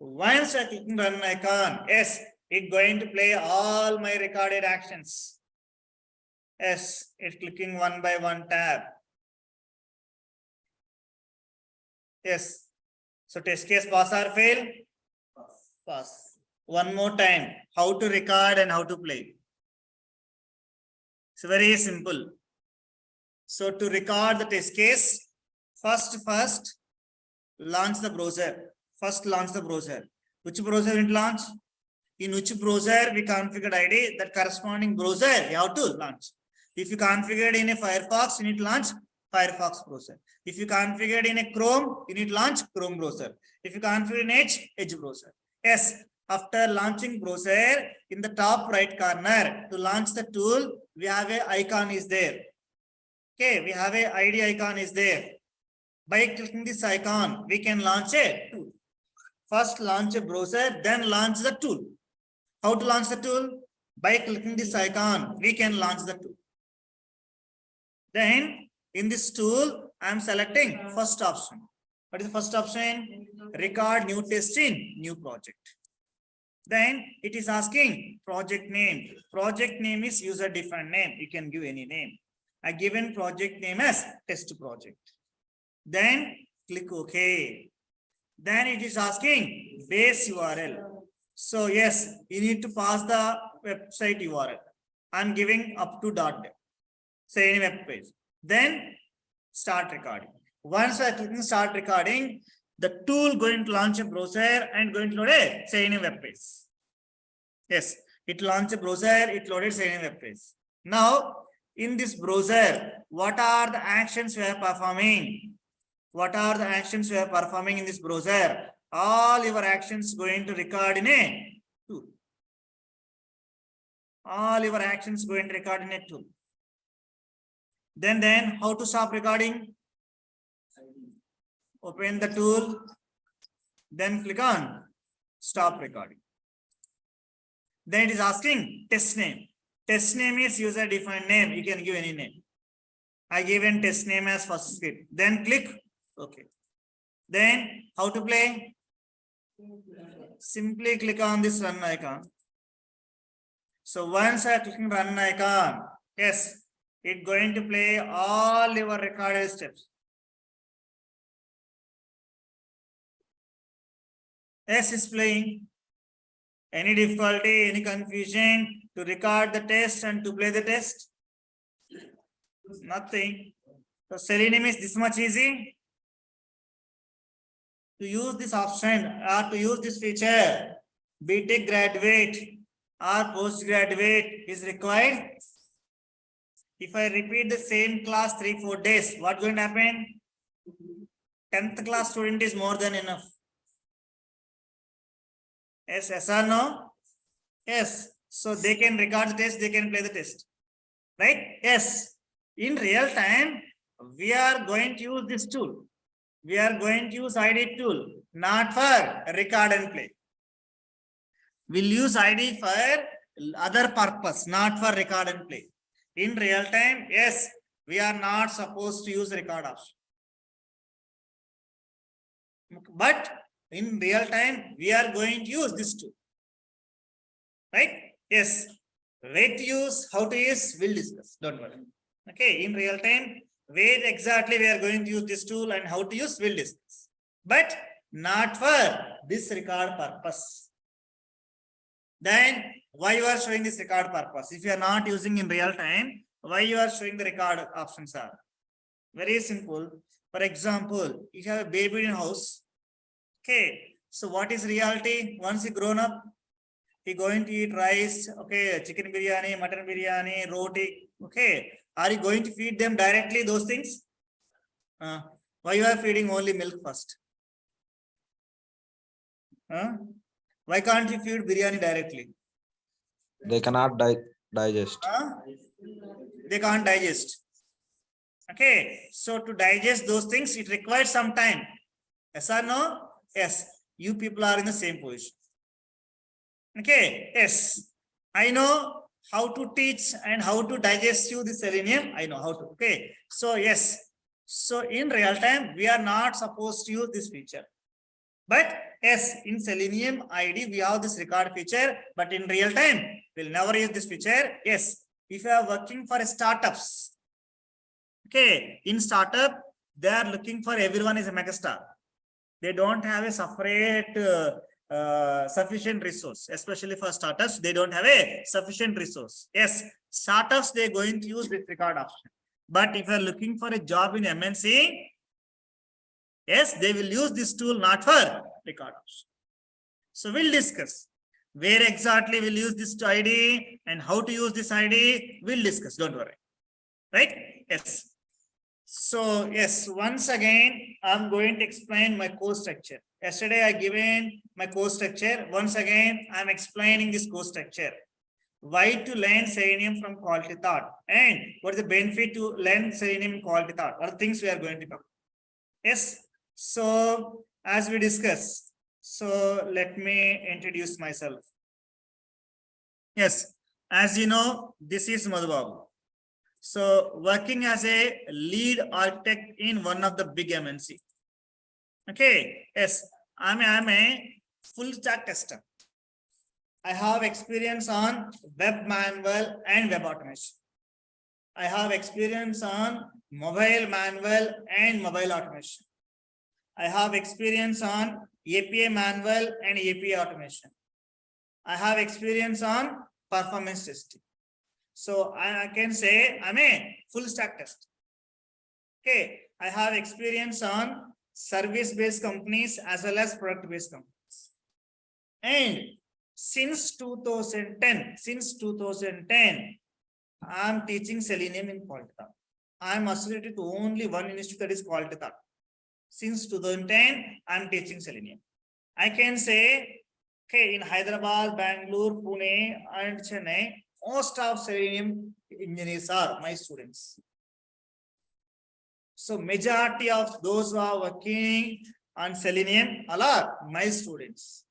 Once you are clicking run icon, yes, it's going to play all my recorded actions. Yes, it's clicking one by one tab. Yes. So test case pass or fail? Pass. One more time. How to record and how to play. It's very simple. So to record the test case, first launch the browser. First launch the browser. Which browser will launch? In which browser we configured ID, that corresponding browser you have to launch. If you configured in a Firefox, you need to launch Firefox browser. If you configured in a Chrome, you need to launch Chrome browser. If you configured in Edge browser. Yes, after launching browser, in the top right corner, to launch the tool, we have a icon is there. Okay, we have a ID icon is there. By clicking this icon, we can launch a tool. First launch a browser, then launch the tool. How to launch the tool? By clicking this icon, we can launch the tool. Then in this tool, I am selecting first option. What is the first option? Record new test in new project. Then it is asking project name. Project name is user defined name. You can give any name. I given project name as test project. Then click OK. Then it is asking base URL. So yes, you need to pass the website URL. I'm giving up to .dev. Say any web page. Then start recording. Once I click start recording, the tool going to launch a browser and going to load a Selenium web page. Yes, it launched a browser, it loaded Selenium web page. Now, in this browser, what are the actions we are performing? What are the actions we are performing in this browser? All your actions going to record in a tool. All your actions going to record in a tool. Then how to stop recording? Open the tool, then click on stop recording. Then it is asking test name. Test name is user defined name. You can give any name. I given test name as first script. Then click OK. Then how to play? Simply click on this run icon. So once I click on run icon, yes, it's going to play all your recorded steps. Yes, it's playing. Any difficulty, any confusion to record the test and to play the test? Nothing. So Selenium is this much easy. To use this option or to use this feature, BTech graduate or postgraduate is required. If I repeat the same class 3-4 days, what going to happen? 10th class student is more than enough. Yes or no? Yes. So they can record the test, they can play the test. Right? Yes. In real time, we are going to use this tool. We are going to use IDE tool, not for record and play. We'll use IDE for other purpose, not for record and play. In real time, yes, we are not supposed to use record option. But in real time, we are going to use this tool. Right? Yes. Where to use, how to use, we'll discuss. Don't worry. Okay, in real time, where exactly we are going to use this tool and how to use, we'll discuss. But not for this record purpose. Then why you are showing this record purpose? If you are not using in real time, why you are showing the record options are? Very simple. For example, you have a baby in house. Okay, so what is reality? Once he grown up, he going to eat rice, okay, chicken biryani, mutton biryani, roti, okay. Are you going to feed them directly those things? Why you are feeding only milk first? Why can't you feed biryani directly? They cannot digest. They can't digest. Okay, so to digest those things, it requires some time. Yes or no? Yes, you people are in the same position. Okay, yes, I know how to teach and how to digest you the Selenium. I know how to. Okay, so yes, so in real time, we are not supposed to use this feature. But yes, in Selenium IDE, we have this record feature, but in real time, we'll never use this feature. Yes, if you are working for startups, okay, in startup, they are looking for everyone is a megastar. They don't have a separate sufficient resource, especially for startups, they don't have a sufficient resource. Yes, startups, they're going to use this record option. But if you're looking for a job in MNC, yes, they will use this tool not for record option. So we'll discuss where exactly we'll use this IDE and how to use this IDE. We'll discuss, don't worry. Right? Yes. So yes, once again, I'm going to explain my course structure. Yesterday I given my course structure. Once again, I'm explaining this course structure. Why to learn Selenium from Quality Thought and what is the benefit to learn Selenium in Quality Thought? What are things we are going to talk. Yes. So as we discuss, so let me introduce myself. Yes, as you know, this is Madhubabu. So working as a lead architect in one of the big MNC. Okay, yes, I'm a full stack tester. I have experience on web manual and web automation. I have experience on mobile manual and mobile automation. I have experience on API manual and API automation. I have experience on performance testing. So I can say I'm a full stack tester. Okay, I have experience on service-based companies as well as product-based companies. And since 2010, I'm teaching Selenium in Quality Thought. I'm associated to only one institute, that is Quality Thought. Since 2010, I'm teaching Selenium. I can say, okay, in Hyderabad, Bangalore, Pune, and Chennai, most of Selenium engineers are my students. So majority of those who are working on Selenium are my students,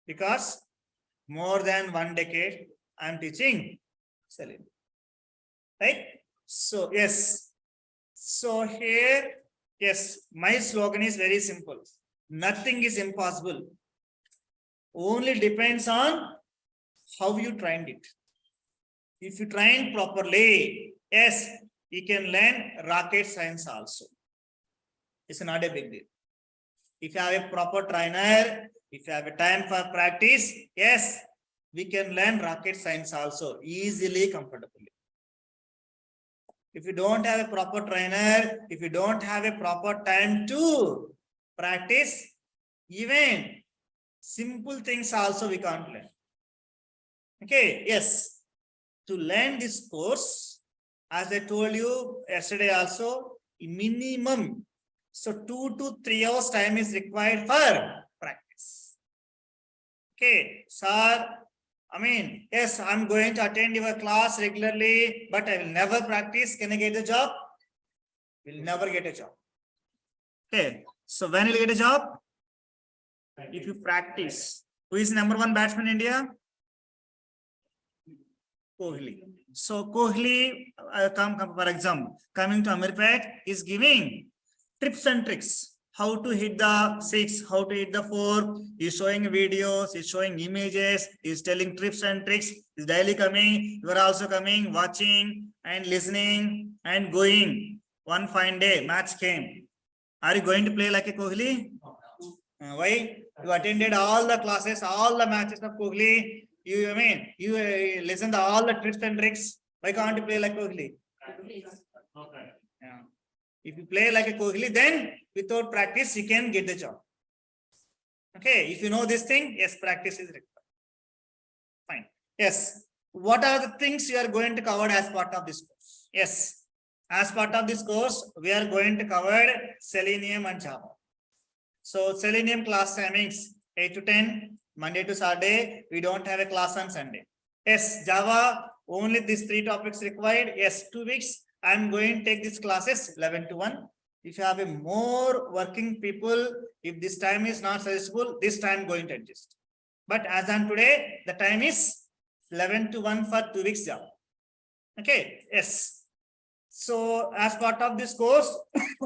because more than 1 decade I'm teaching Selenium. Right? So yes. So here, yes, my slogan is very simple. Nothing is impossible. Only depends on how you trained it. If you train properly, yes, you can learn rocket science also. It's not a big deal. If you have a proper trainer, if you have a time for practice, yes, we can learn rocket science also easily, comfortably. If you don't have a proper trainer, if you don't have a proper time to practice, even simple things also we can't learn. Okay, yes. To learn this course, as I told you yesterday also, minimum, so 2 to 3 hours time is required for practice. Okay, sir, I mean, yes, I'm going to attend your class regularly, but I will never practice. Can I get a job? Will never get a job. Okay, so when will you get a job? If you practice. Who is number 1 batsman in India? Kohli. So Kohli, for example, coming to Amirpet, is giving tips and tricks. How to hit the 6, how to hit the 4. He's showing videos, he's showing images, he's telling tips and tricks. He's daily coming. You are also coming, watching and listening and going. One fine day, match came. Are you going to play like a Kohli? Why? You attended all the classes, all the matches of Kohli. You listen to all the tips and tricks. Why can't you play like Kohli? Yeah. If you play like a Kohli, then without practice, you can get the job. Okay, if you know this thing, yes, practice is required. Fine. Yes. What are the things you are going to cover as part of this course? Yes. As part of this course, we are going to cover Selenium and Java. So Selenium class timings 8 to 10, Monday to Saturday. We don't have a class on Sunday. Yes, Java, only these 3 topics required. Yes, 2 weeks. I'm going to take these classes 11 to 1. If you have a more working people, if this time is not successful, this time going to adjust. But as on today, the time is 11 to 1 for 2 weeks job. Okay, yes. So as part of this course,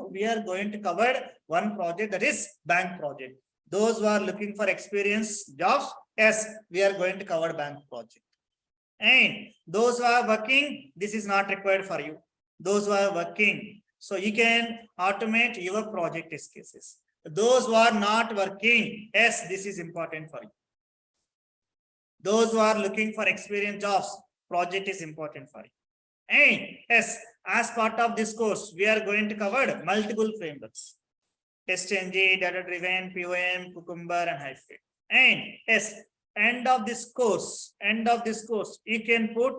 we are going to cover one project, that is bank project. Those who are looking for experience jobs, yes, we are going to cover bank project. And those who are working, this is not required for you. Those who are working, so you can automate your project test cases. Those who are not working, yes, this is important for you. Those who are looking for experience jobs, project is important for you. And yes, as part of this course, we are going to cover multiple frameworks: TestNG, data-driven, POM, Cucumber, and Hybrid. And yes, end of this course, you can put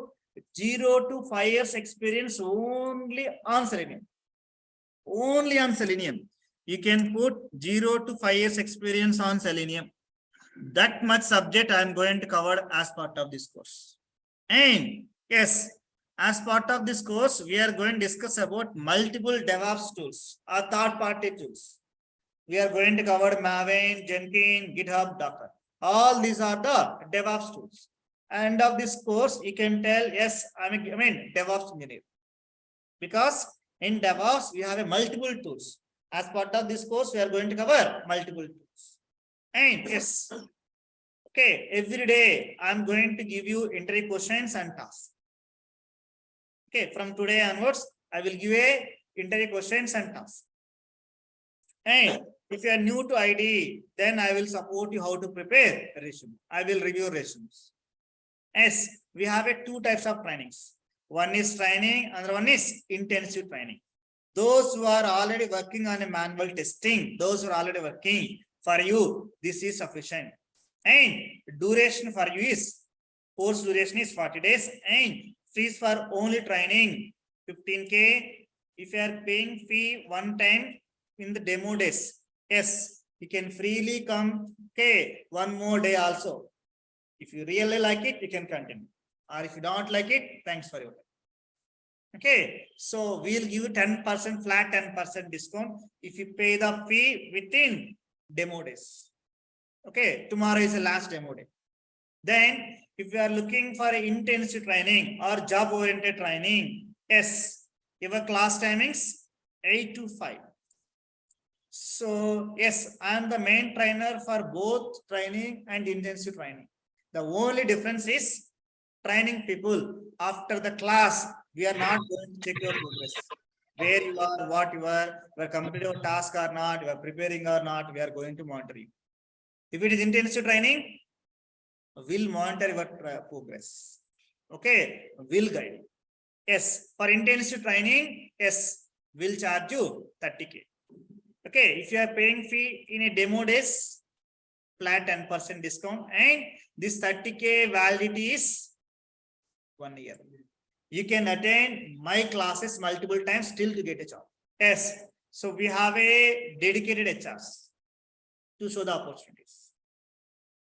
0 to 5 years experience only on Selenium. Only on Selenium. You can put 0 to 5 years experience on Selenium. That much subject I am going to cover as part of this course. And yes, as part of this course, we are going to discuss about multiple DevOps tools or third-party tools. We are going to cover Maven, Jenkins, GitHub, Docker. All these are the DevOps tools. End of this course, you can tell, yes, I mean DevOps engineer. Because in DevOps, we have a multiple tools. As part of this course, we are going to cover multiple tools. And yes, okay, every day I'm going to give you interview questions and tasks. Okay, from today onwards, I will give a interview questions and tasks. And if you are new to IDE, then I will support you how to prepare a resume. I will review resumes. Yes, we have 2 types of trainings. One is training, another one is intensive training. Those who are already working on a manual testing, those who are already working, for you, this is sufficient. And duration for you is, course duration is 40 days and fees for only training 15K. If you are paying fee one time in the demo days, yes, you can freely come. Okay, one more day also. If you really like it, you can continue. Or if you don't like it, thanks for your time. Okay, so we'll give you 10% flat 10% discount if you pay the fee within demo days. Okay, tomorrow is the last demo day. Then if you are looking for intensive training or job oriented training, yes, your class timings 8 to 5. So yes, I am the main trainer for both training and intensive training. The only difference is training people. After the class, we are not going to check your progress. Where you are, what you are completing your task or not, you are preparing or not, we are going to monitor you. If it is intensive training, we'll monitor your progress. Okay, we'll guide you. Yes, for intensive training, yes, we'll charge you 30K. Okay, if you are paying fee in a demo days, flat 10% discount, and this 30K validity is 1 year. You can attend my classes multiple times still to get a job. Yes, so we have a dedicated HRs to show the opportunities.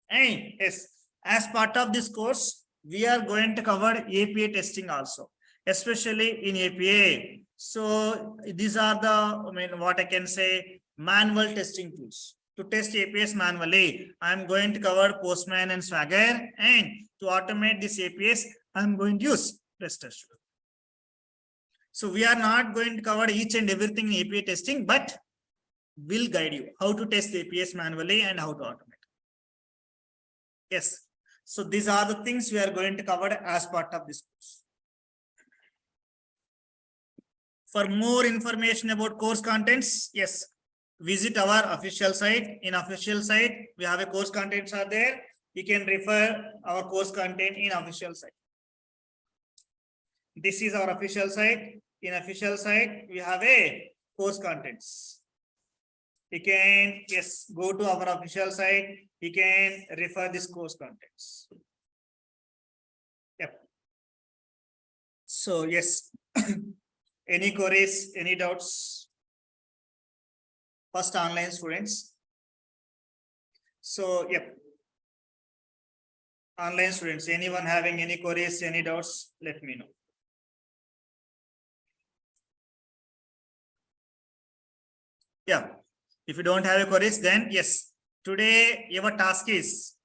And yes, as part of this course, we are going to cover API testing also, especially in API. So these are the, what I can say, manual testing tools. To test APIs manually, I'm going to cover Postman and Swagger, and to automate these APIs, I'm going to use REST assured. So we are not going to cover each and everything in API testing, but we'll guide you how to test APIs manually and how to automate. Yes. So these are the things we are going to cover as part of this course. For more information about course contents, yes, visit our official site. In official site, we have a course contents are there. You can refer our course content in official site. This is our official site. In official site, we have a course contents. You can, yes, go to our official site. You can refer this course contents. Yep. So yes, any queries, any doubts? First online students. So yep. Online students, anyone having any queries, any doubts, let me know. Yeah. If you don't have a queries, then yes. Today your task is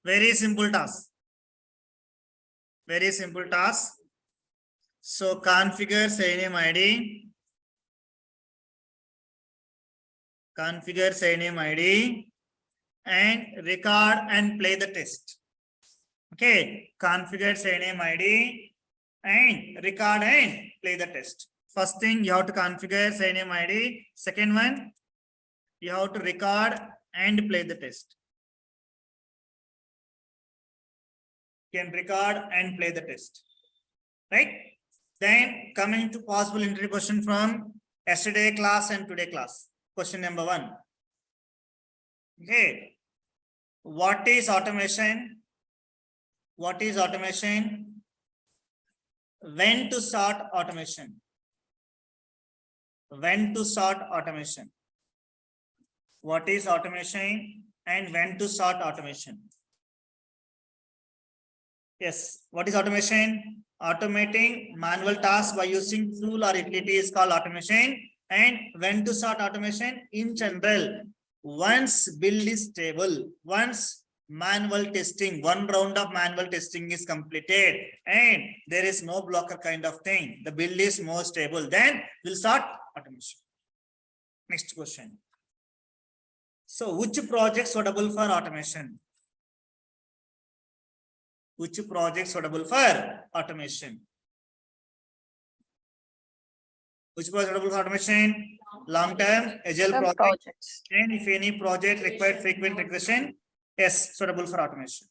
very simple task. Very simple task. So configure Selenium IDE. Configure Selenium IDE and record and play the test. Okay. Configure Selenium IDE and record and play the test. First thing, you have to configure Selenium IDE. Second one, you have to record and play the test. You can record and play the test. Right? Then coming to possible interview question from yesterday class and today class. Question number 1. Okay. What is automation? What is automation? When to start automation? When to start automation? What is automation and when to start automation? Yes, what is automation? Automating manual tasks by using tool or utility is called automation. And when to start automation? In general, once build is stable, once manual testing, one round of manual testing is completed and there is no blocker kind of thing, the build is more stable, then we'll start automation. Next question. So which project suitable for automation? Which project suitable for automation? Which project suitable for automation? Long-term agile projects. And if any project required frequent regression, yes, suitable for automation.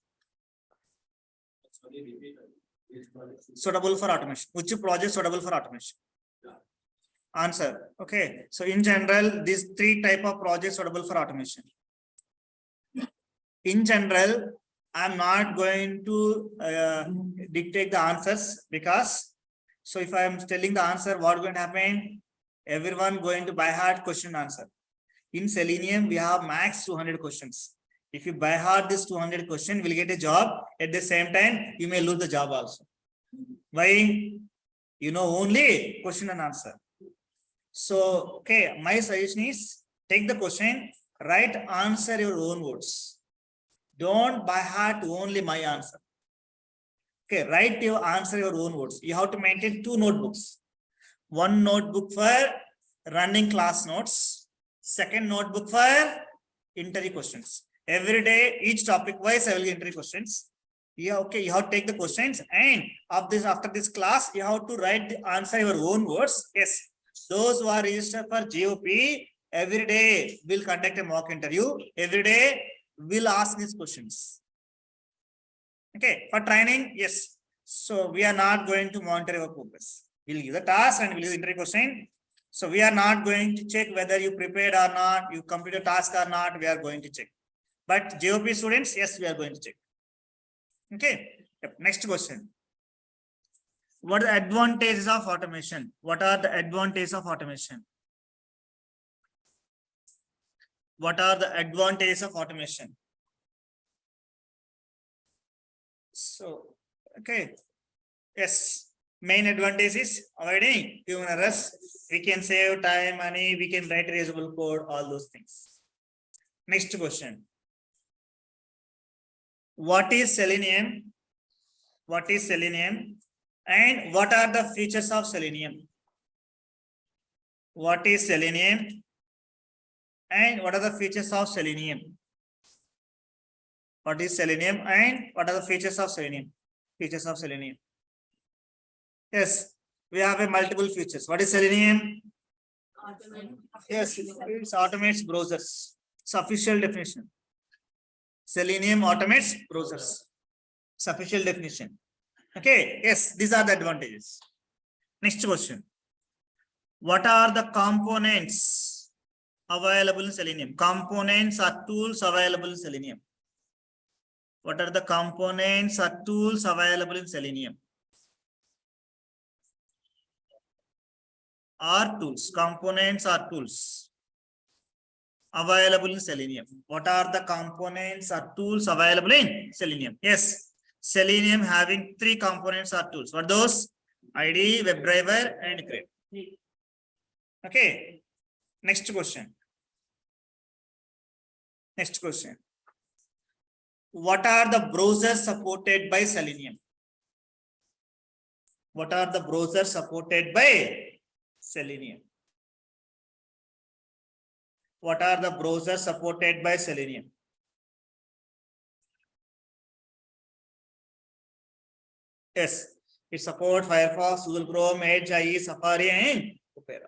Suitable for automation. Which project suitable for automation? Answer. Okay. So in general, these 3 type of projects suitable for automation. In general, I'm not going to dictate the answers because, so if I'm telling the answer, what going to happen? Everyone going to by heart question answer. In Selenium, we have max 200 questions. If you by heart this 200 question, will get a job. At the same time, you may lose the job also. Why? You know only question and answer. So, okay, my suggestion is take the question, write answer your own words. Don't by heart only my answer. Okay, write your answer your own words. You have to maintain 2 notebooks. One notebook for running class notes. Second notebook for interview questions. Every day, each topic wise, I will get interview questions. Yeah, okay, you have to take the questions and after this class, you have to write the answer your own words. Yes, those who are registered for GOP, every day will conduct a mock interview. Every day, we'll ask these questions. Okay, for training, yes. So we are not going to monitor your progress. We'll give the task and we'll give the interview question. So we are not going to check whether you prepared or not, you completed task or not, we are going to check. But JOP students, yes, we are going to check. Okay, yep. Next question. What are the advantages of automation? What are the advantages of automation? What are the advantages of automation? So, okay. Yes. Main advantage is avoiding human errors. We can save time, money, we can write reusable code, all those things. Next question. What is Selenium? What is Selenium? And what are the features of Selenium? What is Selenium? And what are the features of Selenium? What is Selenium and what are the features of Selenium? Features of Selenium. Yes, we have a multiple features. What is Selenium? Yes, it automates browsers. It's official definition. Selenium automates browsers. It's official definition. Okay, yes, these are the advantages. Next question. What are the components available in Selenium? Components are tools available in Selenium. What are the components or tools available in Selenium? Are tools, components or tools available in Selenium. What are the components or tools available in Selenium? Yes, Selenium having 3 components or tools. What are those? IDE, WebDriver, and Create. Okay. Next question. Next question. What are the browsers supported by Selenium? What are the browsers supported by Selenium? What are the browsers supported by Selenium? Yes, it supports Firefox, Google Chrome, Edge, IE, Safari, and Opera.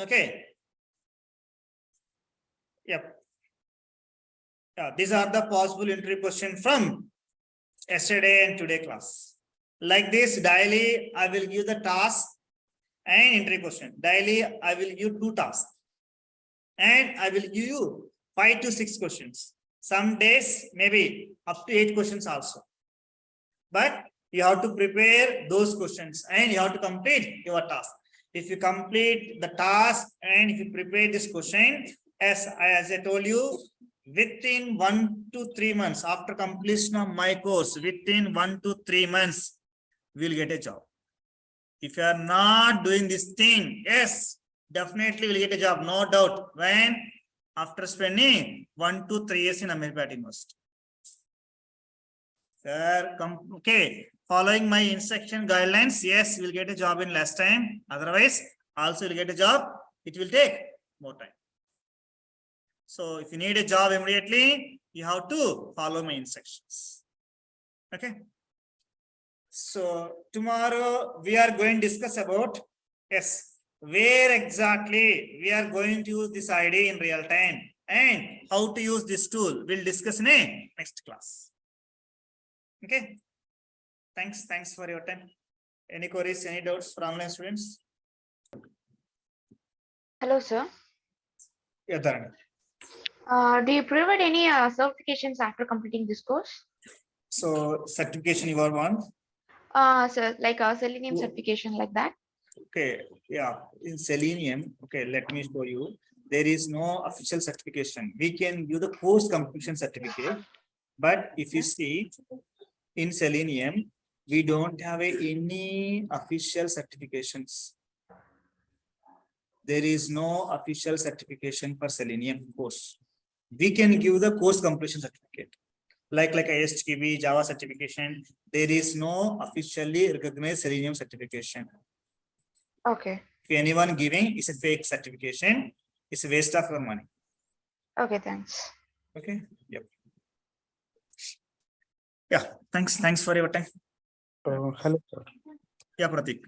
Okay. Yep. Yeah, these are the possible interview questions from yesterday and today class. Like this, daily I will give the task and interview question. Daily I will give 2 tasks and I will give you 5 to 6 questions. Some days maybe up to 8 questions also. But you have to prepare those questions and you have to complete your task. If you complete the task and if you prepare this question, as I told you, within 1 to 3 months after completion of my course, within 1 to 3 months, we'll get a job. If you are not doing this thing, yes, definitely will get a job, no doubt. When? After spending 1 to 3 years in American University. Sir, okay, following my instruction guidelines, yes, we'll get a job in less time. Otherwise, also you'll get a job. It will take more time. So if you need a job immediately, you have to follow my instructions. Okay. So tomorrow we are going to discuss about, yes, where exactly we are going to use this IDE in real time and how to use this tool. We'll discuss in a next class. Okay. Thanks for your time. Any queries, any doubts for online students? Hello, sir. Yeah, Dharani. Do you provide any certifications after completing this course? So certification you are one? Sir, like a Selenium certification like that? Okay, yeah, in Selenium, okay, let me show you. There is no official certification. We can give the course completion certificate, but if you see in Selenium, we don't have any official certifications. There is no official certification for Selenium course. We can give the course completion certificate. Like ISTQB, Java certification, there is no officially recognized Selenium certification. Okay. If anyone giving is a fake certification, it's a waste of your money. Okay, thanks. Okay. Yep. Yeah. Thanks for your time. Hello, sir. Yeah, Pratik.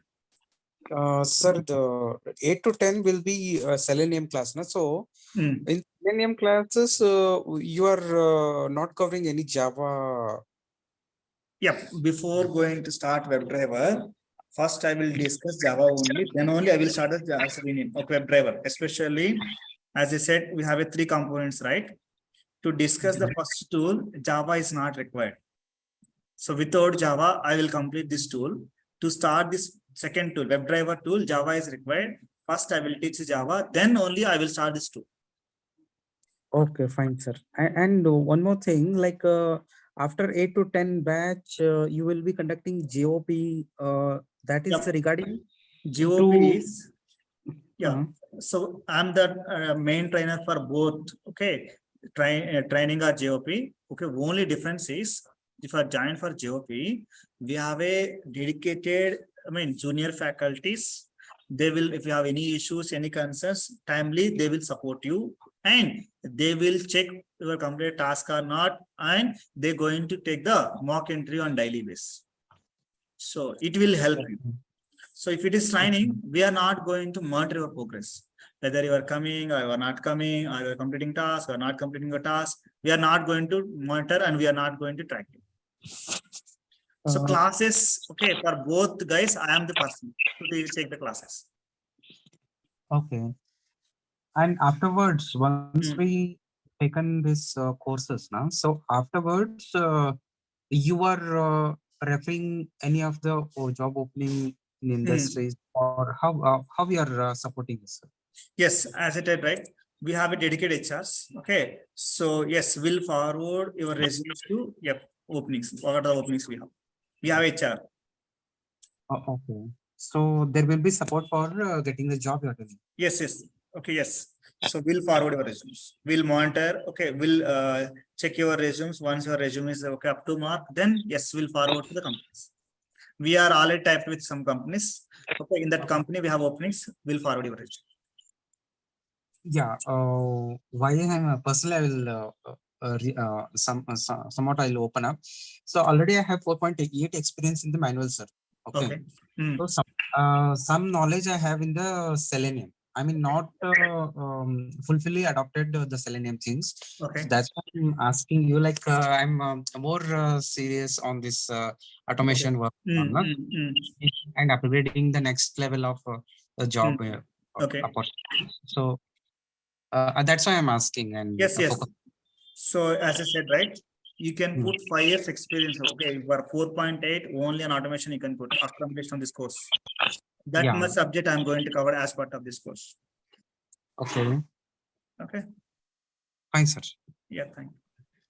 Sir, the 8 to 10 will be Selenium class, na? So Hmm. in Selenium classes, you are not covering any Java. Yep, before going to start WebDriver, first I will discuss Java only, then only I will start the Selenium of WebDriver. Especially, as I said, we have a 3 components, right? To discuss the first tool, Java is not required. So without Java, I will complete this tool. To start this second tool, WebDriver tool, Java is required. First, I will teach Java, then only I will start this tool. Okay, fine, sir. And one more thing, like after 8 to 10 batch, you will be conducting GOP. That is Yep. regarding GOP is, yeah. uh, So I'm the main trainer for both. Okay, training or GOP. Okay, only difference is if I join for GOP, we have a dedicated, junior faculties. They will, if you have any issues, any concerns, timely they will support you, and they will check your complete task or not, and they're going to take the mock interview on daily basis. So it will help you. So if it is training, we are not going to monitor your progress. Whether you are coming or you are not coming, or you are completing task or not completing a task, we are not going to monitor and we are not going to track you. So Uh, classes, okay, for both guys, I am the person to take the classes. okay. And afterwards, once Hmm. we taken this courses now, so afterwards, you are referring any of the job opening in industries, or how we are supporting this, sir? Yes, as I said, right? We have a dedicated HRs. Okay. So yes, we'll forward your resumes to openings. What are the openings we have? We have HR. Okay. So there will be support for getting the job you're doing. Yes, yes. Okay, yes. So we'll forward your resumes. We'll monitor. Okay, we'll check your resumes. Once your resume is okay up to mark, then yes, we'll forward to the companies. We are already typed with some companies. Okay, in that company we have openings. We'll forward your resume. Yeah. Why I'm personally, I will somewhat I'll open up. So already I have 4.8 experience in the manual, sir. Okay. Okay. Hmm. So some knowledge I have in the Selenium. I mean, not fully adopted the Selenium things. Okay. So that's why I'm asking you. Like I'm more serious on this automation work and upgrading the next level of the job Okay. opportunity. So that's why I'm asking and Yes, yes. focus. So as I said, right, you can put 5 years experience. Okay, you are 4.8 only on automation. You can put after completion of this course. That Yeah. much subject I'm going to cover as part of this course. Okay. Okay. Fine, sir. Yeah. Thank you.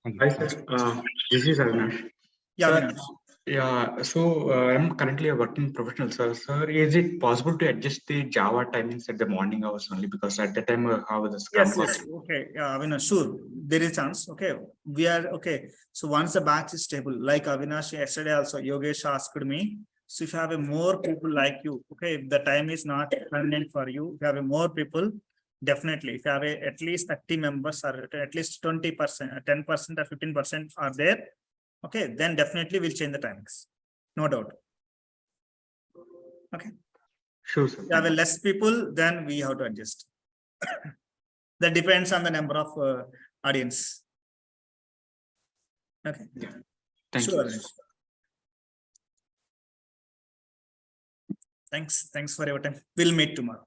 Thank Hi, you. sir. This is Avinash. Yeah. Sir, Avinash. yeah, so I'm currently a working professional, sir. Sir, is it possible to adjust the Java timings at the morning hours only? Because at the time I have the Scrum Yes, yes. call. Okay. Yeah, Avinash, sure. There is chance. Okay. We are okay. So once the batch is stable, like Avinash yesterday also, Yogesh asked me. So if you have a more people like you, okay, if the time is not convenient for you, if you have a more people, definitely. If you have at least 30 members or at least 20%, 10% or 15% are there, okay, then definitely we'll change the timings. No doubt. Okay. Sure, sir. If you have a less people, then we have to adjust. That depends on the number of audience. Okay. Yeah. Thank Sure. you. Avinash. Thanks for your time. We'll meet tomorrow.